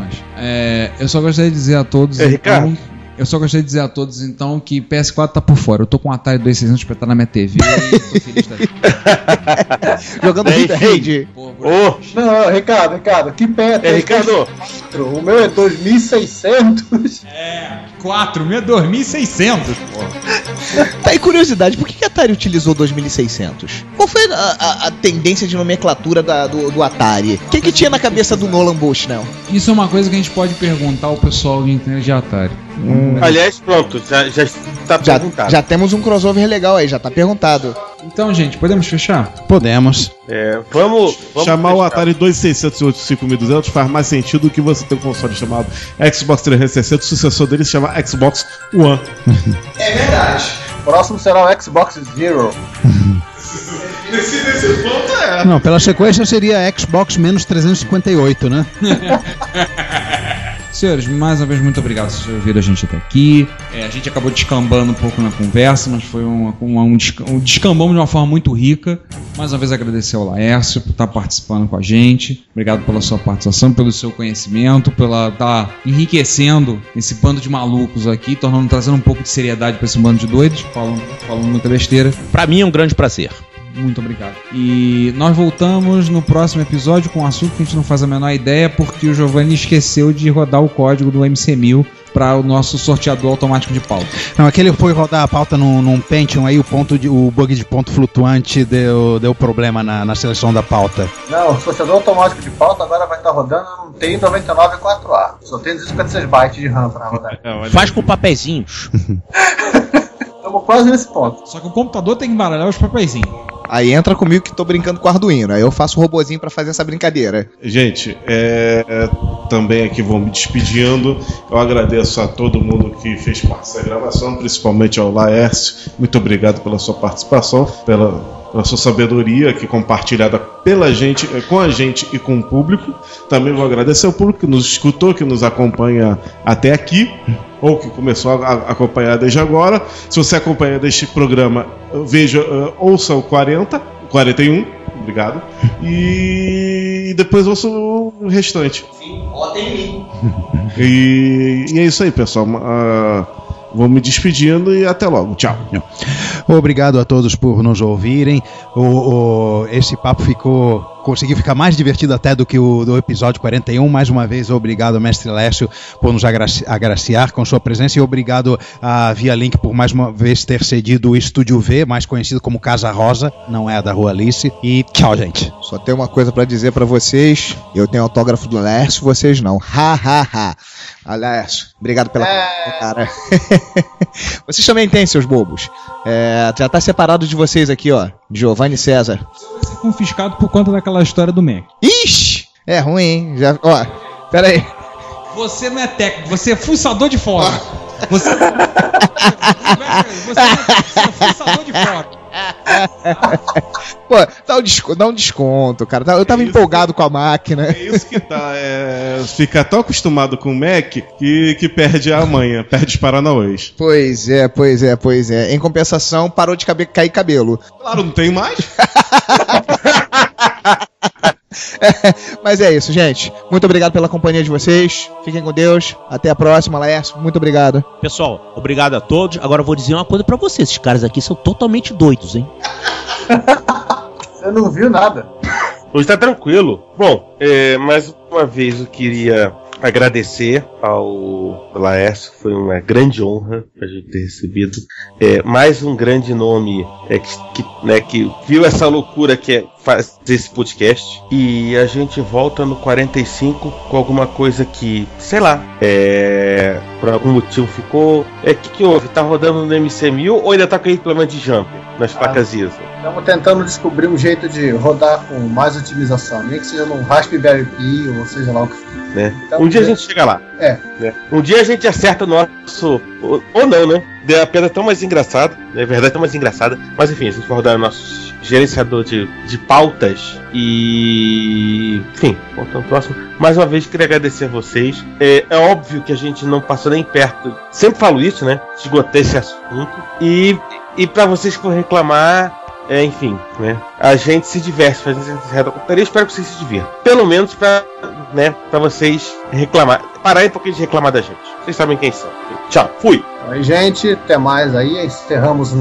Speaker 5: Eu só gostaria de dizer a todos,
Speaker 3: Ricardo,
Speaker 5: Eu só gostaria de dizer a todos, então, que PS4 tá por fora. Eu tô com um Atari 2600 pra estar na minha TV e tô feliz da vida.
Speaker 4: Jogando Hit Raid.
Speaker 6: Não, Ricardo, que pé tem?
Speaker 3: Ricardo.
Speaker 6: O meu é 2600.
Speaker 5: 4, meu é 2600, porra.
Speaker 4: Tá aí curiosidade, por que a Atari utilizou 2600? Qual foi a tendência de nomenclatura do Atari? O que tinha na cabeça do Nolan Bushnell?
Speaker 5: Isso é uma coisa que a gente pode perguntar ao pessoal que entende de Atari.
Speaker 3: Aliás, pronto, já está perguntado.
Speaker 4: Já temos um crossover legal aí, já tá perguntado.
Speaker 5: Então, gente, podemos fechar?
Speaker 7: Podemos.
Speaker 3: Vamos
Speaker 9: chamar
Speaker 3: fechar.
Speaker 9: o Atari 2600 e 5200 faz mais sentido do que você ter um console chamado Xbox 360. O sucessor dele se chama Xbox One.
Speaker 6: É verdade. O próximo será o Xbox Zero.
Speaker 9: Nesse ponto
Speaker 7: Não, pela sequência seria Xbox menos 358, né?
Speaker 5: Senhores, mais uma vez, muito obrigado por terem ouvido a gente até aqui. A gente acabou descambando um pouco na conversa, mas foi um descambão de uma forma muito rica. Mais uma vez, agradecer ao Laércio por estar participando com a gente. Obrigado pela sua participação, pelo seu conhecimento, pela estar enriquecendo esse bando de malucos aqui, trazendo um pouco de seriedade para esse bando de doidos, falando muita besteira.
Speaker 8: Pra mim é um grande prazer.
Speaker 5: Muito obrigado. E nós voltamos no próximo episódio com um assunto que a gente não faz a menor ideia, porque o Giovanni esqueceu de rodar o código do MC1000 para o nosso sorteador automático de pauta.
Speaker 7: Não, aquele foi rodar a pauta num Pentium, aí o bug de ponto flutuante deu problema na seleção da pauta.
Speaker 6: Não, o sorteador automático de pauta agora vai estar rodando no TI 99 4A. Só tem 256 bytes de RAM para rodar.
Speaker 8: Faz com papeizinhos.
Speaker 6: Estamos quase nesse ponto.
Speaker 5: Só que o computador tem que embaralhar os papeizinhos.
Speaker 4: Aí entra comigo que tô brincando com o Arduino. Aí eu faço o robozinho pra fazer essa brincadeira.
Speaker 9: Gente, também aqui vou me despedindo. Eu agradeço a todo mundo que fez parte da gravação, principalmente ao Laércio. Muito obrigado pela sua participação, pela sua sabedoria aqui compartilhada pela gente, com a gente e com o público. Também vou agradecer ao público que nos escutou, que nos acompanha até aqui, ou que começou a acompanhar desde agora. Se você acompanha deste programa, ouça o 41, obrigado. E depois ouça o restante.
Speaker 6: Sim, votem em mim.
Speaker 9: E é isso aí, pessoal. Vou me despedindo e até logo. Tchau.
Speaker 7: Obrigado a todos por nos ouvirem. Esse papo conseguiu ficar mais divertido até do que o do episódio 41. Mais uma vez, obrigado, mestre Lécio, por nos agraciar com sua presença, e obrigado a Via Link por mais uma vez ter cedido o Estúdio V, mais conhecido como Casa Rosa, não é a da Rua Alice. E tchau, gente.
Speaker 4: Só tenho uma coisa pra dizer pra vocês. Eu tenho autógrafo do Lécio, vocês não. Ha, ha, ha. Lécio, obrigado pela cara. Vocês também têm, seus bobos. Já tá separado de vocês aqui, ó. Giovanni César.
Speaker 5: Vai ser confiscado por conta daquela história do Mac.
Speaker 4: Ixi! É ruim, hein? Ó, pera aí.
Speaker 5: Você não é técnico, você é fuçador de fora. Você é fuçador de fora.
Speaker 4: Pô, dá um desconto, cara. Eu tava empolgado com a máquina.
Speaker 9: É isso que tá. Fica tão acostumado com o Mac que perde a manha, perde os paranauês.
Speaker 4: Pois é. Em compensação, parou de cair cabelo.
Speaker 9: Claro, não tem mais.
Speaker 4: Mas é isso, gente. Muito obrigado pela companhia de vocês. Fiquem com Deus. Até a próxima, Laércio. Muito obrigado.
Speaker 8: Pessoal, obrigado a todos. Agora eu vou dizer uma coisa pra vocês. Esses caras aqui são totalmente doidos, hein?
Speaker 6: Você não viu nada.
Speaker 3: Hoje tá tranquilo. Bom, mais uma vez eu queria agradecer ao Laércio. Foi uma grande honra a gente ter recebido. Mais um grande nome que viu essa loucura que é fazer esse podcast. E a gente volta no 45 com alguma coisa que, sei lá, por algum motivo ficou. Que houve? Tá rodando no MC1000 ou ainda tá com aquele problema de jumper nas placas ISO?
Speaker 6: Estamos tentando descobrir um jeito de rodar com mais otimização, nem que seja num Raspberry Pi ou seja lá o que for.
Speaker 3: Né?
Speaker 6: Então,
Speaker 3: um dia a gente chega lá. Né? Um dia a gente acerta o nosso. Ou não, né? A pedra tão mais engraçada. Na verdade, tão mais engraçada. Mas enfim, a gente vai rodar o nosso gerenciador de pautas. E. Enfim, voltando ao próximo. Mais uma vez, queria agradecer a vocês. É óbvio que a gente não passou nem perto. Sempre falo isso, né? Esgotei esse assunto. E pra vocês que for reclamar. Enfim, né? A gente se diverte fazendo essa computaria. Espero que vocês se divirtam. Pelo menos pra né, pra vocês reclamar. Parar um pouquinho de reclamar da gente. Vocês sabem quem são. Tchau, fui.
Speaker 6: Oi, gente, até mais aí. Encerramos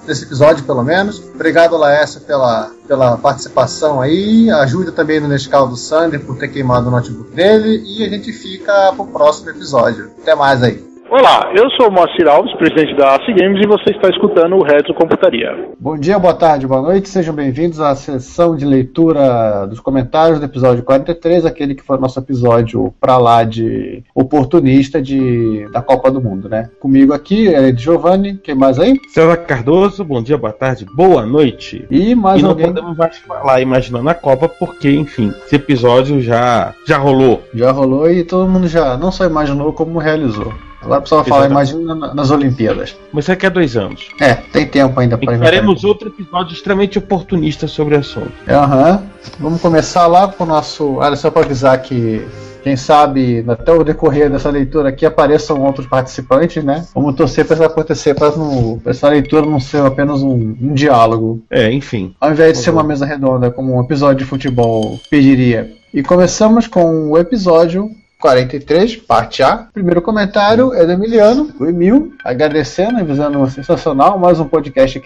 Speaker 6: esse episódio, pelo menos. Obrigado, Laércio, pela participação aí. Ajuda também no Nescau do Sander por ter queimado o notebook dele. E a gente fica pro próximo episódio. Até mais aí.
Speaker 10: Olá, eu sou o Moacir Alves, presidente da AC Games, e você está escutando o Retro Computaria.
Speaker 6: Bom dia, boa tarde, boa noite, sejam bem-vindos à sessão de leitura dos comentários do episódio 43, aquele que foi o nosso episódio pra lá de oportunista da Copa do Mundo, né? Comigo aqui, Ed Giovanni, quem mais aí?
Speaker 3: César Cardoso, bom dia, boa tarde, boa noite.
Speaker 6: E mais alguém?
Speaker 3: Não podemos mais falar imaginando a Copa, porque, enfim, esse episódio já rolou.
Speaker 6: Já rolou e todo mundo já não só imaginou, como realizou. Agora o pessoal fala, imagina nas Olimpíadas.
Speaker 3: Mas daqui a 2 anos.
Speaker 6: Tem tempo ainda para
Speaker 3: faremos outro episódio extremamente oportunista sobre o assunto.
Speaker 6: Vamos começar lá com o nosso... Olha, só para avisar que, quem sabe, até o decorrer dessa leitura aqui apareçam outros participantes, né? Vamos torcer para isso acontecer, para essa leitura não ser apenas um diálogo.
Speaker 3: Enfim.
Speaker 6: Ao invés de ser uma mesa redonda, como um episódio de futebol pediria. E começamos com o episódio 43, parte A. Primeiro comentário é do Emiliano, o Emil, agradecendo, avisando sensacional, mais um podcast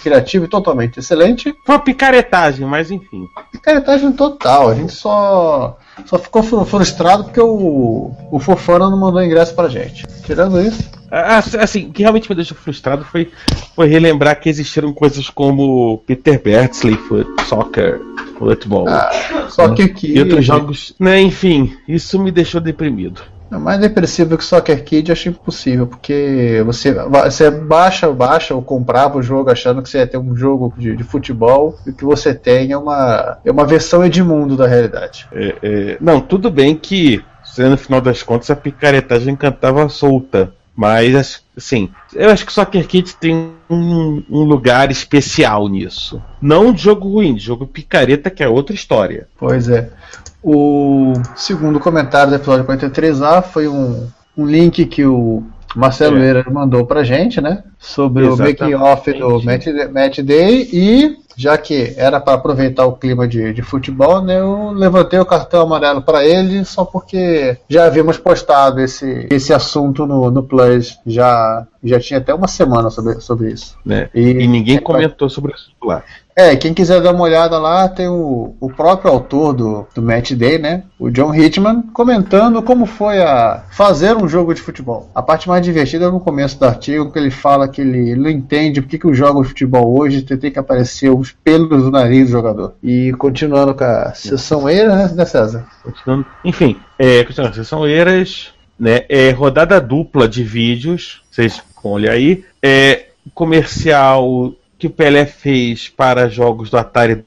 Speaker 6: criativo e totalmente excelente.
Speaker 3: Foi uma picaretagem, mas enfim.
Speaker 6: Picaretagem total, a gente só ficou frustrado porque o Fofana não mandou ingresso pra gente. Tirando isso...
Speaker 3: Assim, o que realmente me deixou frustrado foi relembrar que existiram coisas como Peter Beardsley, Soccer, Football,
Speaker 6: Soccer Kid
Speaker 3: e outros jogos, né? Enfim, isso me deixou deprimido.
Speaker 6: Mais depressivo que Soccer Kid eu acho impossível, porque você baixa ou comprava o jogo achando que você ia ter um jogo de futebol, e o que você tem é uma versão Edmundo da realidade.
Speaker 3: Não, tudo bem que, no final das contas, a picaretagem cantava solta. Mas, assim, eu acho que o Soccer Kids tem um lugar especial nisso. Não de jogo ruim, de jogo picareta, que é outra história.
Speaker 6: Pois é. O segundo comentário do episódio 43A foi um link que o Marcelo Eira mandou pra gente, né? Sobre Exatamente. O making-off do Match Day. E, já que era para aproveitar o clima de futebol, né, eu levantei o cartão amarelo para ele, só porque já havíamos postado esse assunto no Plus, já tinha até uma semana sobre isso.
Speaker 3: Né? E ninguém comentou sobre isso lá.
Speaker 6: Quem quiser dar uma olhada lá, tem o próprio autor do Match Day, né, o John Hitchman, comentando como foi fazer um jogo de futebol. A parte mais divertida é no começo do artigo, que ele fala que ele não entende porque que os jogos de futebol hoje tem que aparecer os pelos do nariz do jogador. E continuando com a sessão Eira, né, César?
Speaker 3: Continuando. Enfim, continuando a sessão Eiras, né, rodada dupla de vídeos, vocês olhem aí, comercial que o Pelé fez para jogos do Atari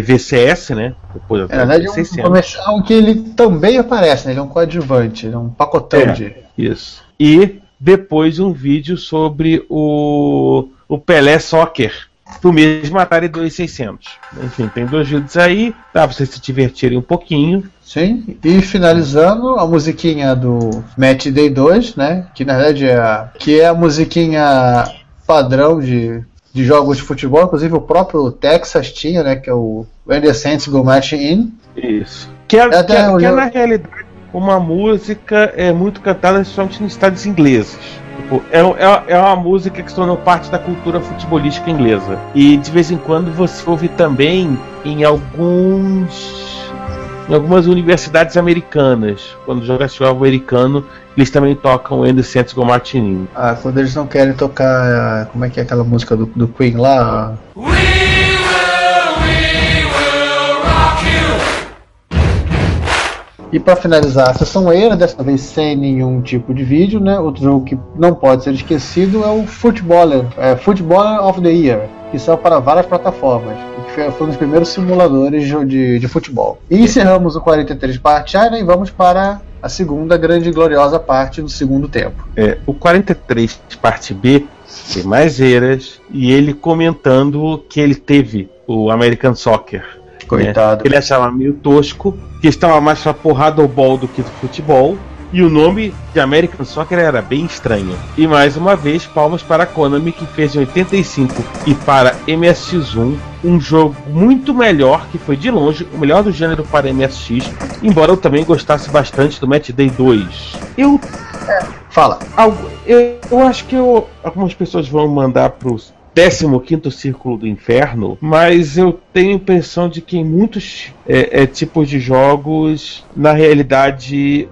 Speaker 3: VCS, né? Depois do Atari
Speaker 6: VCS. Um comercial que ele também aparece, né? Ele é um coadjuvante, ele é um pacotão de...
Speaker 3: Isso. E depois um vídeo sobre o Pelé Soccer, do mesmo Atari 2600. Enfim, tem 2 vídeos aí, dá pra vocês se divertirem um pouquinho.
Speaker 6: Sim, e finalizando a musiquinha do Match Day 2, né? Que na verdade é a musiquinha padrão de jogos de futebol, inclusive o próprio Texas tinha, né? Que é o When the Saints Go Marching In.
Speaker 3: Isso. Que é na realidade uma música muito cantada principalmente nos estados ingleses. Tipo, é uma música que se tornou parte da cultura futebolística inglesa. E de vez em quando você ouve também em algumas universidades americanas. Quando joga futebol americano, eles também tocam When the Saints Go Marching In.
Speaker 6: Quando eles não querem tocar, como é que é aquela música do Queen lá? We will rock you. E para finalizar a sessão Eira, dessa vez sem nenhum tipo de vídeo, né? Outro jogo que não pode ser esquecido é o Footballer of the Year, que saiu para várias plataformas, que foi um dos primeiros simuladores de futebol. E encerramos o 43 parte A, né, e vamos para a segunda grande e gloriosa parte do segundo tempo.
Speaker 3: O 43 parte B tem mais Eiras, e ele comentando que ele teve o American Soccer.
Speaker 6: Coitado.
Speaker 3: Ele achava meio tosco, que estava mais pra porrada ou ball do que do futebol. E o nome de American Soccer era bem estranho. E mais uma vez, palmas para a Konami, que fez em 85 e para MSX1 um jogo muito melhor, que foi de longe o melhor do gênero para MSX, embora eu também gostasse bastante do Match Day 2.
Speaker 6: Fala.
Speaker 3: Eu acho que algumas pessoas vão mandar pros 15º Círculo do Inferno, mas eu tenho a impressão de que em muitos tipos de jogos, na realidade,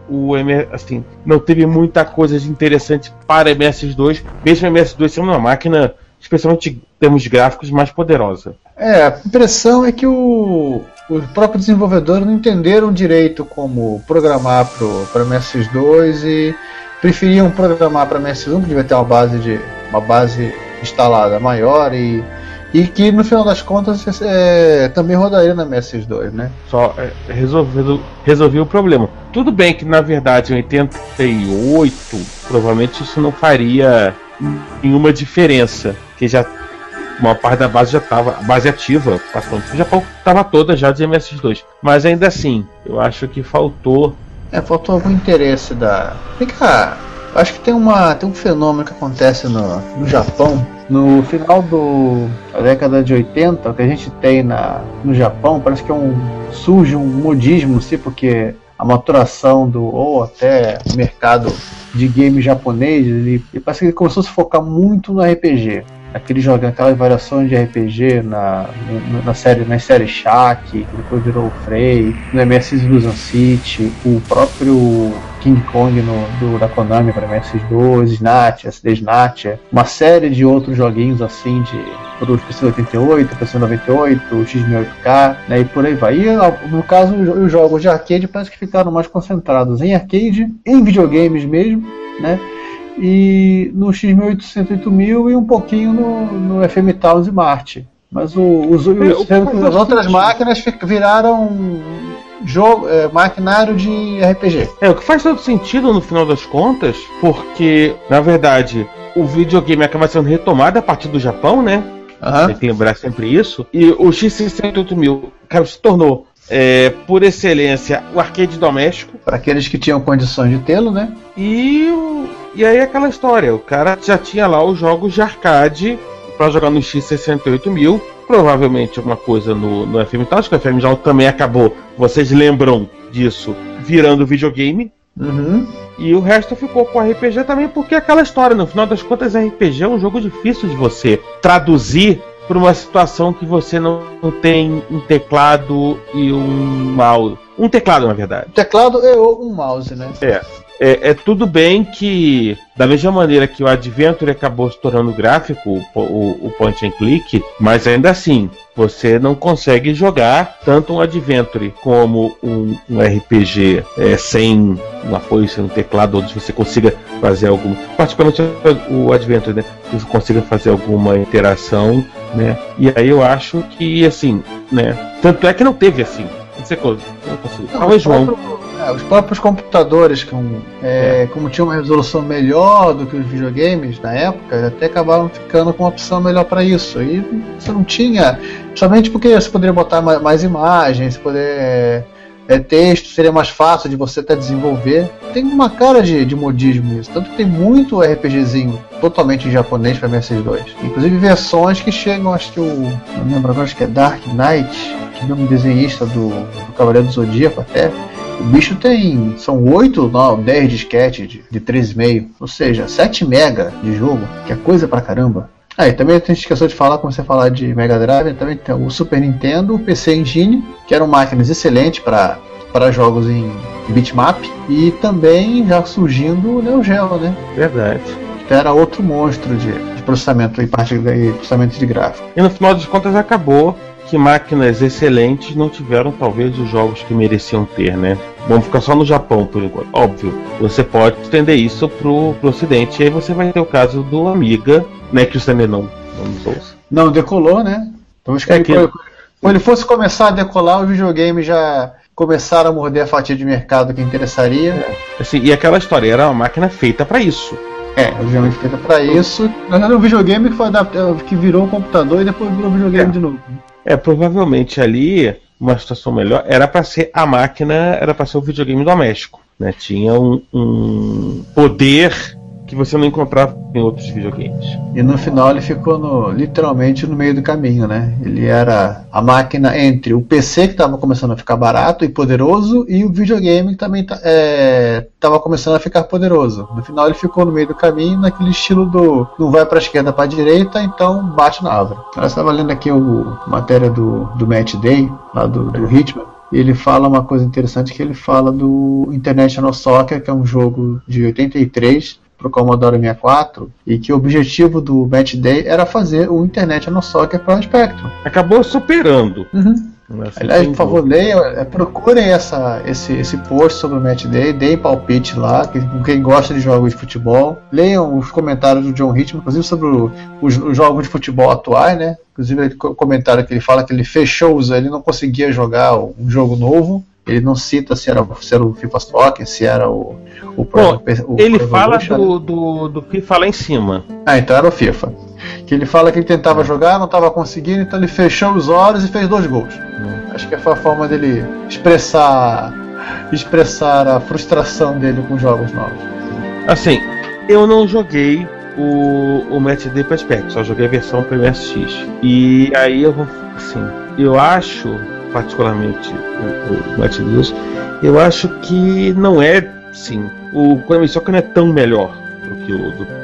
Speaker 3: assim, não teve muita coisa de interessante para MS2, mesmo a MS2 sendo uma máquina, especialmente em termos gráficos, mais poderosa.
Speaker 6: A impressão é que os próprios desenvolvedores não entenderam direito como programar para MS2 e preferiam programar para MS1, que devia ter uma base instalada maior e que no final das contas também rodaria na MS2, né?
Speaker 3: Só resolveu o problema. Tudo bem que na verdade em 88 provavelmente isso não faria nenhuma diferença, que já uma parte da base já estava, a base ativa, o Japão estava toda já de MS2, mas ainda assim eu acho que faltou
Speaker 6: algum interesse Vem cá, acho que tem um fenômeno que acontece no Japão. No final da década de 80, o que a gente tem no Japão, parece que surge um modismo, não sei porque a maturação ou até o mercado de game japonês, ele parece que ele começou a se focar muito no RPG. Aquelas variações de RPG nas séries Shaq, que depois virou o Frey, no MS Illusion City, o próprio King Kong da Konami para MS2, SD Snatcher, uma série de outros joguinhos assim para o PC-88, PC-98, o X-1008K, né, e por aí vai. E no caso, os jogos de arcade parece que ficaram mais concentrados em arcade, em videogames mesmo, né? E no X-1008 e um pouquinho no FM Towns e Marte. Mas as outras máquinas viraram maquinário de RPG.
Speaker 3: O que faz todo sentido no final das contas, porque na verdade o videogame acaba sendo retomado a partir do Japão, né? Tem que lembrar sempre isso. E o X68000 se tornou por excelência o arcade doméstico.
Speaker 6: Para aqueles que tinham condições de tê-lo, né?
Speaker 3: E aí aquela história, o cara já tinha lá os jogos de arcade para jogar no X68000, provavelmente alguma coisa no FM Tal, acho que o FM Tal também acabou, vocês lembram disso, virando videogame. E o resto ficou com RPG também, porque aquela história, no final das contas, RPG é um jogo difícil de você traduzir para uma situação que você não tem um teclado e um mouse. Um teclado, na verdade.
Speaker 6: Um teclado e um mouse, né?
Speaker 3: É tudo bem que, da mesma maneira que o Adventure acabou se tornando gráfico, o point and click, mas ainda assim, você não consegue jogar tanto um Adventure como um RPG sem um apoio, sem um teclado, onde você consiga fazer alguma, particularmente o Adventure, né? Que você consiga fazer alguma interação, né? E aí eu acho que, assim, né? Tanto é que não teve assim. Não sei como. Talvez João.
Speaker 6: Os próprios computadores, como tinham uma resolução melhor do que os videogames na época, até acabaram ficando com uma opção melhor para isso. E você não tinha, somente porque você poderia botar mais imagens, poder texto, seria mais fácil de você até desenvolver. Tem uma cara de modismo isso, tanto que tem muito RPGzinho totalmente em japonês para MS2. Inclusive versões que chegam, acho que não lembro agora, acho que é Dark Knight, que é um desenhista do Cavaleiro do Zodíaco até. O bicho são 8, 10 disquetes de 3,5, ou seja, 7 mega de jogo, que é coisa pra caramba. E também a gente esqueceu de falar, quando você falar de Mega Drive, também tem o Super Nintendo, o PC Engine, que eram máquinas excelentes para jogos em bitmap, e também já surgindo o Neo Geo, né?
Speaker 3: Verdade.
Speaker 6: Que era outro monstro de processamento e processamento de gráfico.
Speaker 3: E no final das contas acabou que máquinas excelentes não tiveram talvez os jogos que mereciam ter, né? Vamos ficar só no Japão por enquanto. Óbvio, você pode estender isso pro ocidente, e aí você vai ter o caso do Amiga, né? Que você não usou.
Speaker 6: Não decolou, né? Então acho que quando ele fosse começar a decolar, os videogames já começaram a morder a fatia de mercado que interessaria.
Speaker 3: Assim, e aquela história, era uma máquina feita para isso.
Speaker 6: Obviamente feita para isso. Mas era um videogame que virou um computador e depois virou videogame de novo.
Speaker 3: Provavelmente ali, uma situação melhor, era para ser a máquina, era para ser o videogame doméstico. né? Tinha um poder que você não encontrava em outros videogames.
Speaker 6: E no final ele ficou literalmente no meio do caminho, né? Ele era a máquina entre o PC, que estava começando a ficar barato e poderoso, e o videogame que também estava começando a ficar poderoso. No final ele ficou no meio do caminho, naquele estilo do não vai para a esquerda, para a direita, então bate na árvore. Eu estava lendo aqui a matéria do Match Day, lá do Hitman. Ele fala uma coisa interessante, que ele fala do International Soccer, que é um jogo de 83, para o Commodore 64, e que o objetivo do Match Day era fazer o International Soccer para o Spectrum.
Speaker 3: Acabou superando.
Speaker 6: Aliás, por favor, leiam, procurem esse post sobre o Match Day, deem palpite lá, quem gosta de jogos de futebol. Leiam os comentários do John Hitman, inclusive sobre os jogos de futebol atuais, né? Inclusive o comentário que ele fala que ele fechou, ele não conseguia jogar um jogo novo. Ele não cita se era o FIFA Soccer, se era o
Speaker 3: ele fala do FIFA lá em cima.
Speaker 6: Então era o FIFA. Que ele fala que ele tentava jogar, não estava conseguindo, então ele fechou os olhos e fez 2 gols. Acho que foi a forma dele expressar a frustração dele com jogos novos.
Speaker 3: Assim, eu não joguei o Match Day para Spectrum, só joguei a versão para MSX. E aí eu acho, particularmente o Match Day, eu acho que não é, sim, o Konami Soccer não é tão melhor do que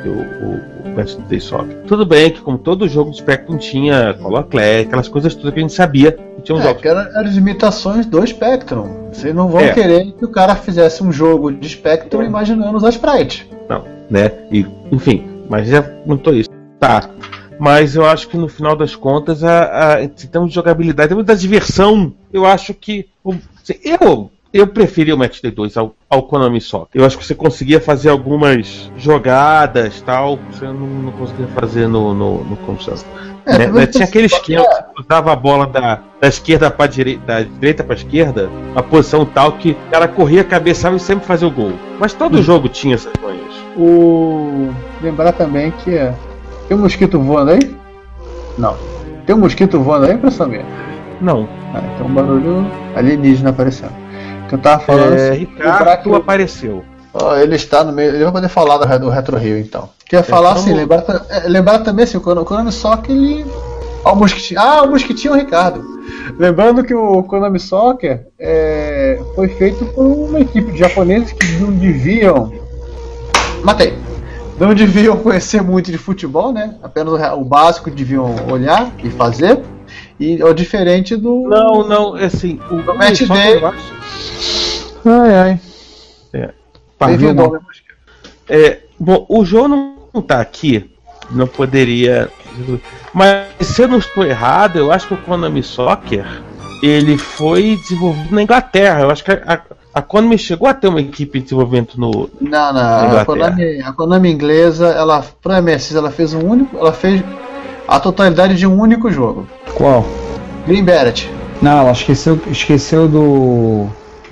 Speaker 3: o Match Day Soccer. Tudo bem que, como todo jogo do Spectrum, tinha Color Clay, aquelas coisas todas que a gente sabia que tinha jogos.
Speaker 6: Que eram as imitações do Spectrum. Vocês não vão querer que o cara fizesse um jogo de Spectrum imaginando usar sprite.
Speaker 3: Não, né? E, enfim, mas já montou isso. Tá. Mas eu acho que no final das contas, em termos de jogabilidade, em termos da diversão, eu acho que eu preferi o Match Day 2 ao Konami Soccer. Eu acho que você conseguia fazer algumas jogadas, tal, você não conseguia fazer no computador. Tinha aquele esquema que você usava a bola da esquerda para direita, da direita para esquerda, a posição tal que o cara corria, cabeçava e sempre fazia o gol. Mas todo jogo tinha essas coisas.
Speaker 6: Lembrar também que tem um mosquito voando aí? Não. Tem um mosquito voando aí, professor Samir?
Speaker 3: Não.
Speaker 6: Tem um barulho alienígena aparecendo. Que eu tava falando
Speaker 3: Ricardo apareceu.
Speaker 6: Ele está no meio. Ele vai poder falar do Retro Rio, então. Quer falar assim, lembrar também assim, o Konami Soccer, ele. O mosquitinho. O mosquitinho é o Ricardo. Lembrando que o Konami Soccer foi feito por uma equipe de japoneses que não deviam. Não deviam conhecer muito de futebol, né? Apenas o básico deviam olhar e fazer. E é diferente do.
Speaker 3: Não, assim.
Speaker 6: O Match Day.
Speaker 3: Bom, o João não tá aqui, não poderia. Mas se eu não estou errado, eu acho que o Konami Soccer ele foi desenvolvido na Inglaterra. Eu acho que a Konami chegou a ter uma equipe de desenvolvimento no.
Speaker 6: Não. A Konami inglesa, para a MSX, ela fez a totalidade de um único jogo.
Speaker 5: Qual?
Speaker 6: Green Beret.
Speaker 5: Não, ela esqueceu do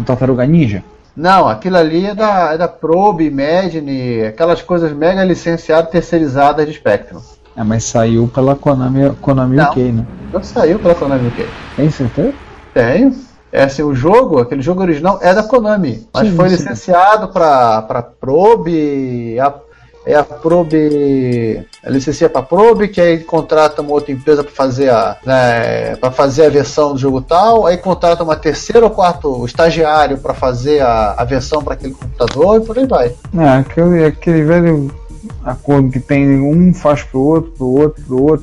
Speaker 5: Tartaruga Ninja.
Speaker 6: Não, aquilo ali é da Probe, Imagine, aquelas coisas mega licenciadas, terceirizadas de Spectrum.
Speaker 5: Mas saiu pela Konami UK, né?
Speaker 6: Não saiu pela Konami UK.
Speaker 5: Tem certeza?
Speaker 6: Tenho. Aquele jogo original é da Konami, mas foi licenciado para Probe, a Probe licencia para Probe, que aí contrata uma outra empresa para fazer a versão do jogo tal, aí contrata uma terceira ou quarto estagiário para fazer a versão para aquele computador e por aí vai.
Speaker 5: Aquele velho acordo que tem um faz pro outro,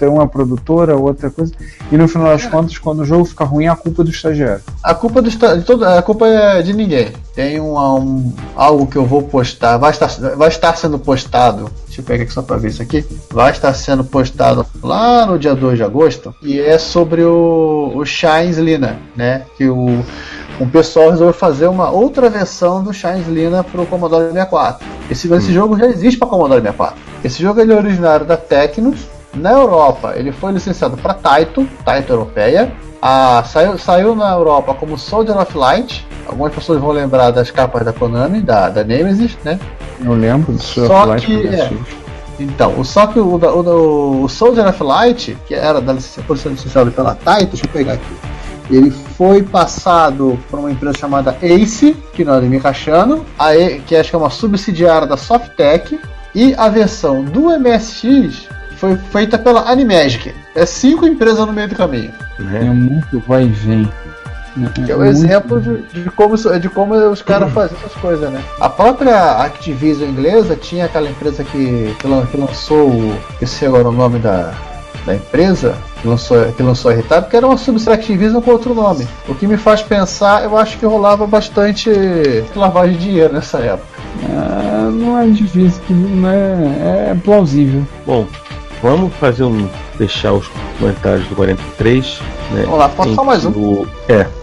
Speaker 5: é uma produtora, outra coisa, e no final das contas, quando o jogo fica ruim, é a culpa do estagiário.
Speaker 6: A culpa é de ninguém. Tem algo que eu vou postar, vai estar sendo postado, deixa eu pegar aqui só para ver isso aqui, vai estar sendo postado lá no dia 2 de agosto, e é sobre o Shines Lina, né, que um pessoal resolveu fazer uma outra versão do Shines Lina para o Commodore 64. Esse jogo já existe para Commodore 64. Esse jogo ele é originário da Tecnos. Na Europa, ele foi licenciado para Taito europeia. Saiu na Europa como Soldier of Light. Algumas pessoas vão lembrar das capas da Konami, da Nemesis, né?
Speaker 5: Eu lembro do Soldier of Light.
Speaker 6: Então, o Soldier of Light, que era da licenciado pela Taito, deixa eu pegar aqui. Ele foi passado por uma empresa chamada Ace, que não é do Mikachano, que acho que é uma subsidiária da Softtech, e a versão do MSX foi feita pela Animagic. É 5 empresas no meio do caminho.
Speaker 5: É muito vai e vem.
Speaker 6: Que é um exemplo de como os caras fazem essas coisas, né? A própria Activision inglesa tinha aquela empresa que lançou esse agora o nome da empresa que lançou a R-Type, que era uma subsidiária Activision com outro nome. O que me faz pensar, eu acho que rolava bastante lavagem de dinheiro nessa época.
Speaker 5: Não é difícil, não é plausível.
Speaker 3: Bom, vamos deixar os comentários do 43, né?
Speaker 6: Vamos lá, pode só mais um.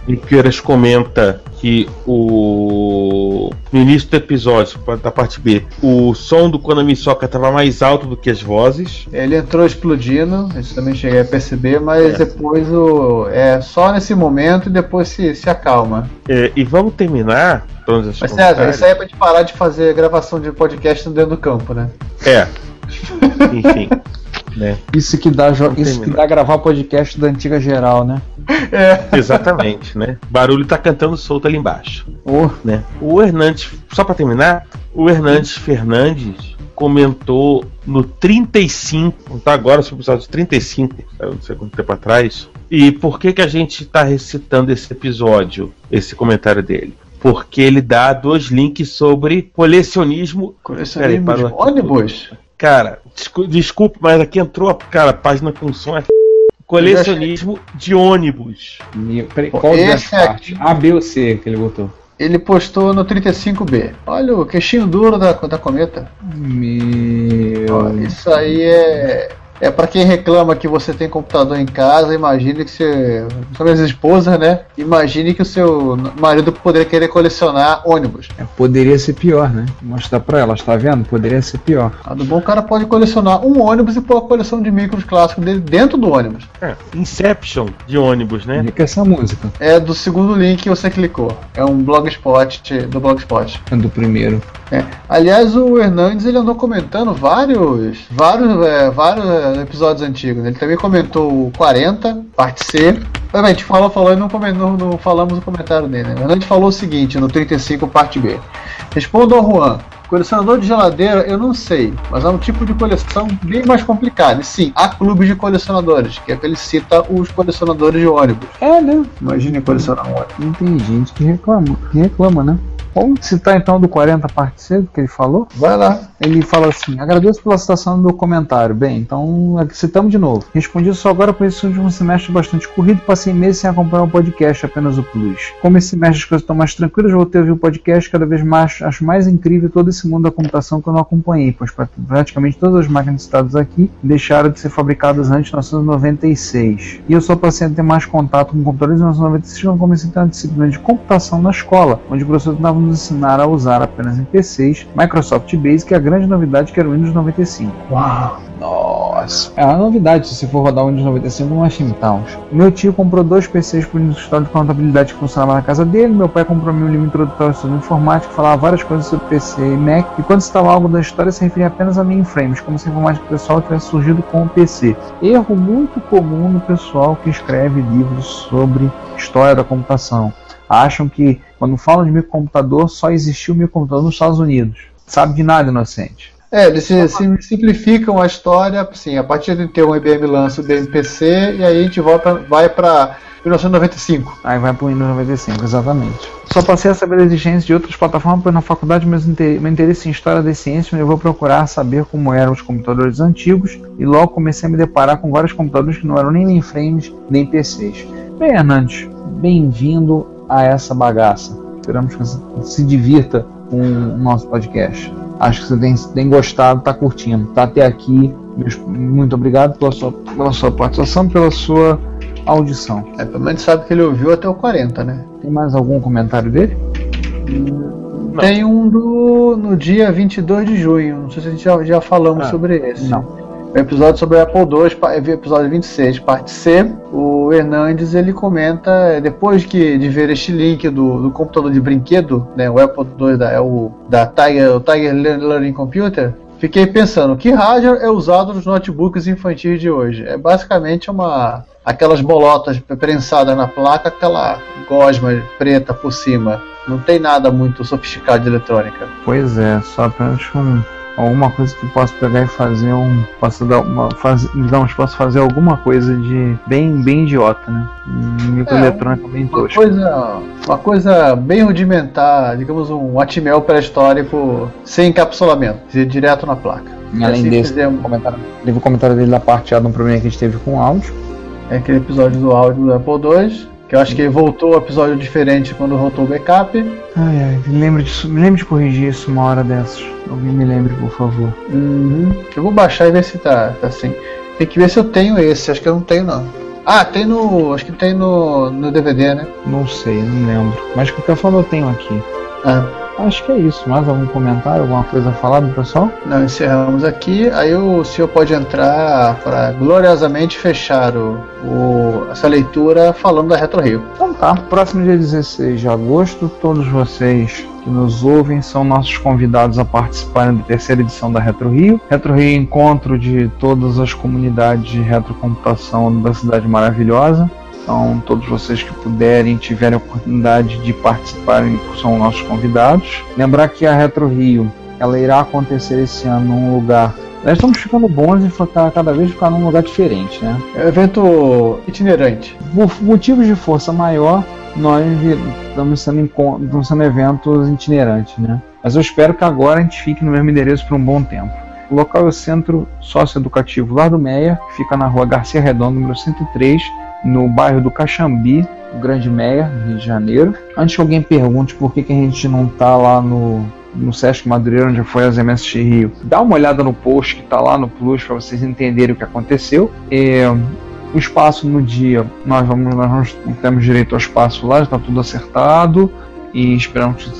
Speaker 3: Em que eles comenta que no início do episódio, da parte B, o som do Konami Soccer estava mais alto do que as vozes.
Speaker 6: Ele entrou explodindo, isso também cheguei a perceber, mas depois só nesse momento e depois se acalma.
Speaker 3: E vamos terminar.
Speaker 6: Mas César, isso aí é pra gente parar de fazer gravação de podcast dentro do campo, né?
Speaker 3: Enfim. Né?
Speaker 5: Isso que dá gravar podcast da antiga geral, né?
Speaker 3: Exatamente, né? Barulho tá cantando solto ali embaixo. Né? O Hernandes, só pra terminar, o Hernandes Fernandes comentou no 35, tá agora sobre o episódio 35, não sei quanto tempo atrás. E por que a gente tá recitando esse episódio, esse comentário dele? Porque ele dá 2 links sobre colecionismo
Speaker 6: de ônibus.
Speaker 3: Cara, desculpe, mas aqui entrou a página com som. Colecionismo de ônibus.
Speaker 5: Qual das partes? A, B ou C que ele botou?
Speaker 6: Ele postou no 35B. Olha o queixinho duro da cometa. Isso aí é pra quem reclama que você tem computador em casa. Imagine que são as esposas, né? Imagine que o seu marido poderia querer colecionar ônibus.
Speaker 5: Poderia ser pior, né? Mostrar pra ela, tá vendo? Poderia ser pior.
Speaker 6: Do bom, o cara pode colecionar um ônibus e pôr a coleção de micros clássicos dele dentro do ônibus.
Speaker 3: Inception de ônibus, né?
Speaker 5: E que é essa música?
Speaker 6: É do segundo link que você clicou. É um blogspot do Blogspot.
Speaker 5: É do primeiro.
Speaker 6: Aliás, o Hernandes ele andou comentando vários episódios antigos. Ele também comentou o 40, parte C. A gente falou e não falamos o comentário dele, né? O Hernandes falou o seguinte no 35, parte B. Respondo ao Juan. Colecionador de geladeira, eu não sei, mas é um tipo de coleção bem mais complicado. E sim, há clubes de colecionadores, que é que ele cita os colecionadores de ônibus.
Speaker 5: Né?
Speaker 6: Imagine colecionar um ônibus.
Speaker 5: Não tem gente que reclama, né? Vamos citar então do 40 parte C que ele falou?
Speaker 6: Vai lá.
Speaker 5: Ele fala assim: agradeço pela citação do comentário. Bem, então citamos de novo. Respondi só agora por esse último semestre bastante corrido, passei meses sem acompanhar o podcast, apenas o Plus. Como esse semestre as coisas estão mais tranquilas, voltei a ouvir o podcast cada vez mais. Acho mais incrível todo esse mundo da computação que eu não acompanhei, pois praticamente todas as máquinas citadas aqui deixaram de ser fabricadas antes de 1996. E eu só passei a ter mais contato com computadores em 1996 quando comecei a ter uma disciplina de computação na escola, onde o professor tentava nos ensinar a usar apenas em PCs, Microsoft Basic e a grande novidade que era o Windows 95.
Speaker 6: Uau!
Speaker 5: Nossa! É uma novidade se você for rodar o Windows 95 no Hashimtowns. Meu tio comprou 2 PCs por história de contabilidade que funcionava na casa dele. Meu pai comprou um livro introdutório sobre informática que falava várias coisas sobre PC e Mac. E quando citava algo da história se referia apenas a mainframes, como se a informática pessoal tivesse surgido com o PC. Erro muito comum no pessoal que escreve livros sobre história da computação. Acham que quando falam de microcomputador só existiu microcomputador nos Estados Unidos. Sabe de nada, inocente.
Speaker 6: Eles simplificam a história, assim, a partir de ter um IBM lança o BMPC e aí a gente vai para 1995.
Speaker 5: Aí vai para o Windows 95, exatamente. Só passei a saber da existência de outras plataformas, pois na faculdade meu interesse em história das ciências me levou a procurar saber como eram os computadores antigos e logo comecei a me deparar com vários computadores que não eram nem mainframes nem PCs. Bem, Hernandes, bem-vindo a essa bagaça. Esperamos que você se divirta com o nosso podcast. Acho que você tem gostado, está curtindo, está até aqui. Muito obrigado pela sua participação, pela sua audição.
Speaker 6: Pelo menos sabe que ele ouviu até o 40, né?
Speaker 5: Tem mais algum comentário dele?
Speaker 6: Não. Tem um no dia 22 de junho. Não sei se a gente já falamos sobre esse.
Speaker 5: Não.
Speaker 6: O episódio sobre o Apple II, episódio 26, parte C. O Hernandes ele comenta, depois de ver este link do computador de brinquedo, né, o Apple II o Tiger Learning Computer, fiquei pensando, que hardware é usado nos notebooks infantis de hoje? É basicamente a aquelas bolotas prensadas na placa, aquela gosma preta por cima. Não tem nada muito sofisticado de eletrônica.
Speaker 5: Pois é, só apenas alguma coisa que posso pegar e fazer posso fazer alguma coisa de bem idiota, né? Microeletrônica bem tosca.
Speaker 6: Uma coisa bem rudimentar, digamos um Atmel pré-histórico sem encapsulamento, direto na placa.
Speaker 5: Além desse, teve o comentário dele da parte A de um problema que a gente teve com o áudio.
Speaker 6: É aquele episódio do áudio do Apple II. Que eu acho que voltou um episódio diferente quando voltou o backup.
Speaker 5: Me lembre de corrigir isso uma hora dessas. Alguém me lembre, por favor.
Speaker 6: Eu vou baixar e ver se tá assim. Tem que ver se eu tenho esse, acho que eu não tenho não. Tem acho que tem no DVD, né?
Speaker 5: Não sei, não lembro. Mas de qualquer forma eu tenho aqui. Acho que é isso. Mais algum comentário, alguma coisa a falar do pessoal?
Speaker 6: Não, encerramos aqui. Aí o senhor pode entrar para gloriosamente fechar essa leitura falando da Retro Rio.
Speaker 5: Então tá. Próximo dia 16 de agosto, todos vocês que nos ouvem são nossos convidados a participarem da terceira edição da Retro Rio. Retro Rio é encontro de todas as comunidades de retrocomputação da cidade maravilhosa. Então, todos vocês que puderem, tiverem a oportunidade de participarem, são nossos convidados. Lembrar que a Retro Rio, ela irá acontecer esse ano num lugar... Nós estamos ficando bons em cada vez ficar num lugar diferente, né?
Speaker 6: É um evento itinerante.
Speaker 5: Por motivos de força maior, nós estamos sendo eventos itinerantes, né? Mas eu espero que agora a gente fique no mesmo endereço por um bom tempo. O local é o Centro Socioeducativo Lar do Meia, que fica na rua Garcia Redondo, número 103, no bairro do Caxambi, no Grande Meia, no Rio de Janeiro. Antes que alguém pergunte por que a gente não está lá no Sesc Madureira, onde foi as MSX Rio, dá uma olhada no post que está lá no Plus para vocês entenderem o que aconteceu. O espaço no dia, nós temos direito ao espaço lá, já está tudo acertado e esperamos que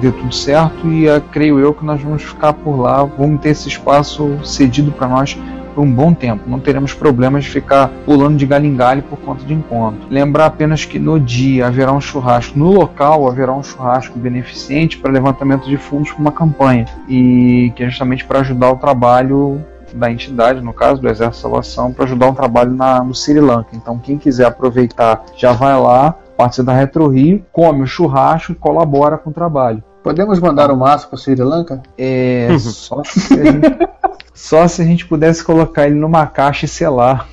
Speaker 5: dê tudo certo e creio eu que nós vamos ficar por lá, vamos ter esse espaço cedido para nós por um bom tempo, não teremos problemas de ficar pulando de galho em galho por conta de encontro. Lembrar apenas que no dia haverá um churrasco, no local haverá um churrasco beneficente para levantamento de fundos para uma campanha, e que é justamente para ajudar o trabalho da entidade, no caso do Exército de Salvação, para ajudar o trabalho no Sri Lanka. Então quem quiser aproveitar já vai lá, participa da Retro Rio, come o churrasco e colabora com o trabalho.
Speaker 6: Podemos mandar o Márcio para o Sri Lanka?
Speaker 5: Só se a gente pudesse colocar ele numa caixa e selar.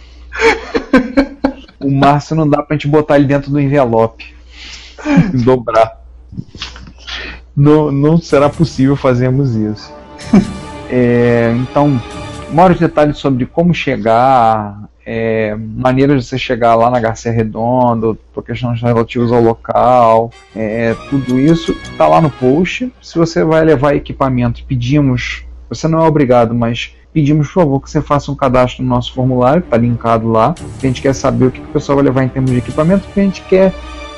Speaker 5: O Márcio não dá pra gente botar ele dentro do envelope e dobrar. Não será possível fazermos isso. Então, maiores detalhes sobre como chegar, maneiras de você chegar lá na Garcia Redondo, por questões relativas ao local, tudo isso está lá no post. Se você vai levar equipamento, pedimos, você não é obrigado, mas pedimos por favor que você faça um cadastro no nosso formulário, que está linkado lá, que a gente quer saber o que o pessoal vai levar em termos de equipamento, porque a gente quer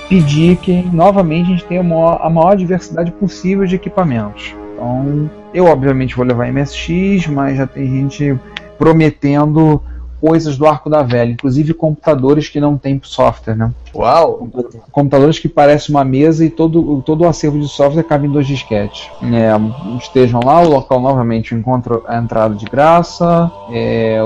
Speaker 5: pedir que novamente a gente tenha a maior diversidade possível de equipamentos. Então, eu obviamente vou levar MSX, mas já tem gente prometendo coisas do arco da velha, inclusive computadores que não tem software, né?
Speaker 6: Uau!
Speaker 5: Computadores que parecem uma mesa e todo o acervo de software cabe em 2 disquetes. Estejam lá, o local novamente encontra a entrada de graça,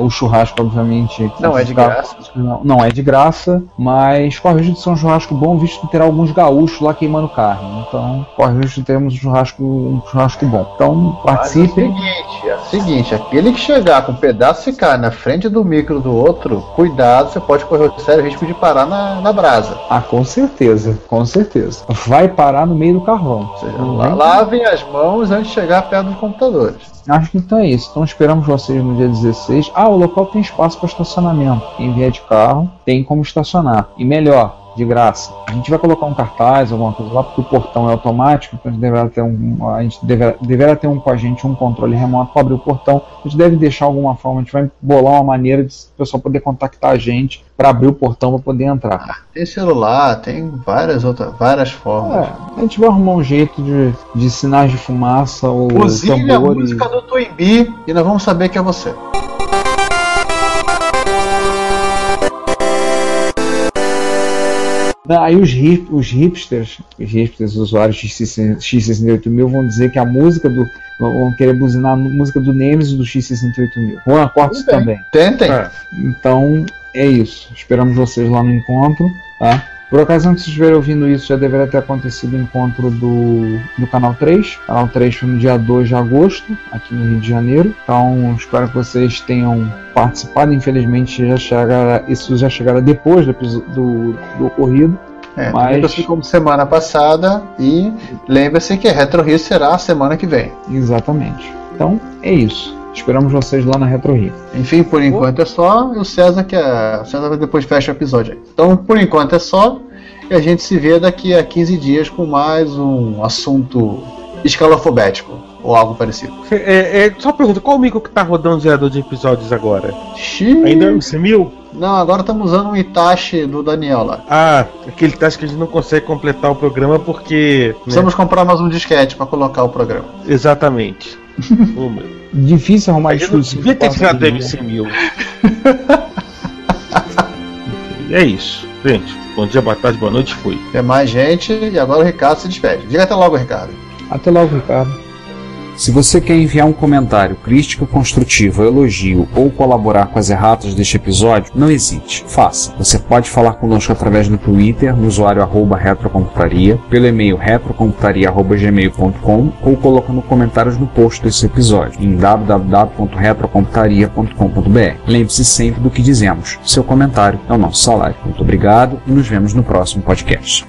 Speaker 5: o churrasco obviamente...
Speaker 6: Não é de graça.
Speaker 5: Não é de graça, mas corre o risco de ser um churrasco bom, visto que terá alguns gaúchos lá queimando carne. Então, corre o risco de termos um churrasco bom. Então, participem.
Speaker 6: É o seguinte, aquele que chegar com um pedaço de carne na frente do micro do outro, cuidado, você pode correr o sério risco de parar na brasa.
Speaker 5: Com certeza, com certeza. Vai parar no meio do carvão.
Speaker 6: Ou seja, lavem as mãos antes de chegar perto dos computadores.
Speaker 5: Acho que então é isso. Então esperamos vocês no dia 16. O local tem espaço para estacionamento. Quem vier de carro tem como estacionar. E melhor, de graça. A gente vai colocar um cartaz, alguma coisa lá, porque o portão é automático, então a gente deverá ter com a gente um controle remoto para abrir o portão. A gente deve deixar alguma forma, a gente vai bolar uma maneira de o pessoal poder contactar a gente para abrir o portão para poder entrar.
Speaker 6: Tem celular, tem várias formas.
Speaker 5: A gente vai arrumar um jeito de sinais de fumaça ou
Speaker 6: inclusive a música do Toynbee e nós vamos saber que é você.
Speaker 5: Aí os hipsters, os usuários de X68000 vão dizer que a música vão querer buzinar a música do Nemesis do X68000. Vão na Cortex também.
Speaker 6: Tentem.
Speaker 5: Então, é isso. Esperamos vocês lá no encontro, tá? Por ocasião que vocês estiverem ouvindo isso, já deveria ter acontecido o encontro do Canal 3. Canal 3 foi no dia 2 de agosto, aqui no Rio de Janeiro. Então, espero que vocês tenham participado. Infelizmente, isso já chegará depois do ocorrido.
Speaker 6: Mas lembre-se como semana passada e lembre-se que a Retro Rio será a semana que vem.
Speaker 5: Exatamente. Então, é isso. Esperamos vocês lá na Retro Rio.
Speaker 6: Enfim, por enquanto é só. E o César depois fecha o episódio aí. Então, por enquanto é só. E a gente se vê daqui a 15 dias com mais um assunto escalafobético. Ou algo parecido.
Speaker 3: Só pergunta, qual o micro que tá rodando o gerador de episódios agora?
Speaker 6: Xiii.
Speaker 3: Ainda é o C1000?
Speaker 6: Não, agora estamos usando um Itachi do Daniel lá.
Speaker 3: Ah, aquele Itachi que a gente não consegue completar o programa porque...
Speaker 6: Precisamos comprar mais um disquete para colocar o programa.
Speaker 3: Exatamente.
Speaker 5: Difícil arrumar estúdio.
Speaker 3: Devia ter tirado do MC1000. É isso, gente. Bom dia, boa tarde, boa noite, fui.
Speaker 6: Tem mais gente e agora o Ricardo se despede. Diga até logo, Ricardo.
Speaker 5: Até logo, Ricardo. Se você quer enviar um comentário, crítica construtiva, elogio ou colaborar com as erratas deste episódio, não hesite, faça. Você pode falar conosco através do Twitter, no usuário @retrocomputaria, pelo e-mail retrocomputaria@gmail.com ou colocando comentários no post desse episódio em www.retrocomputaria.com.br. Lembre-se sempre do que dizemos. Seu comentário é o nosso salário. Muito obrigado e nos vemos no próximo podcast.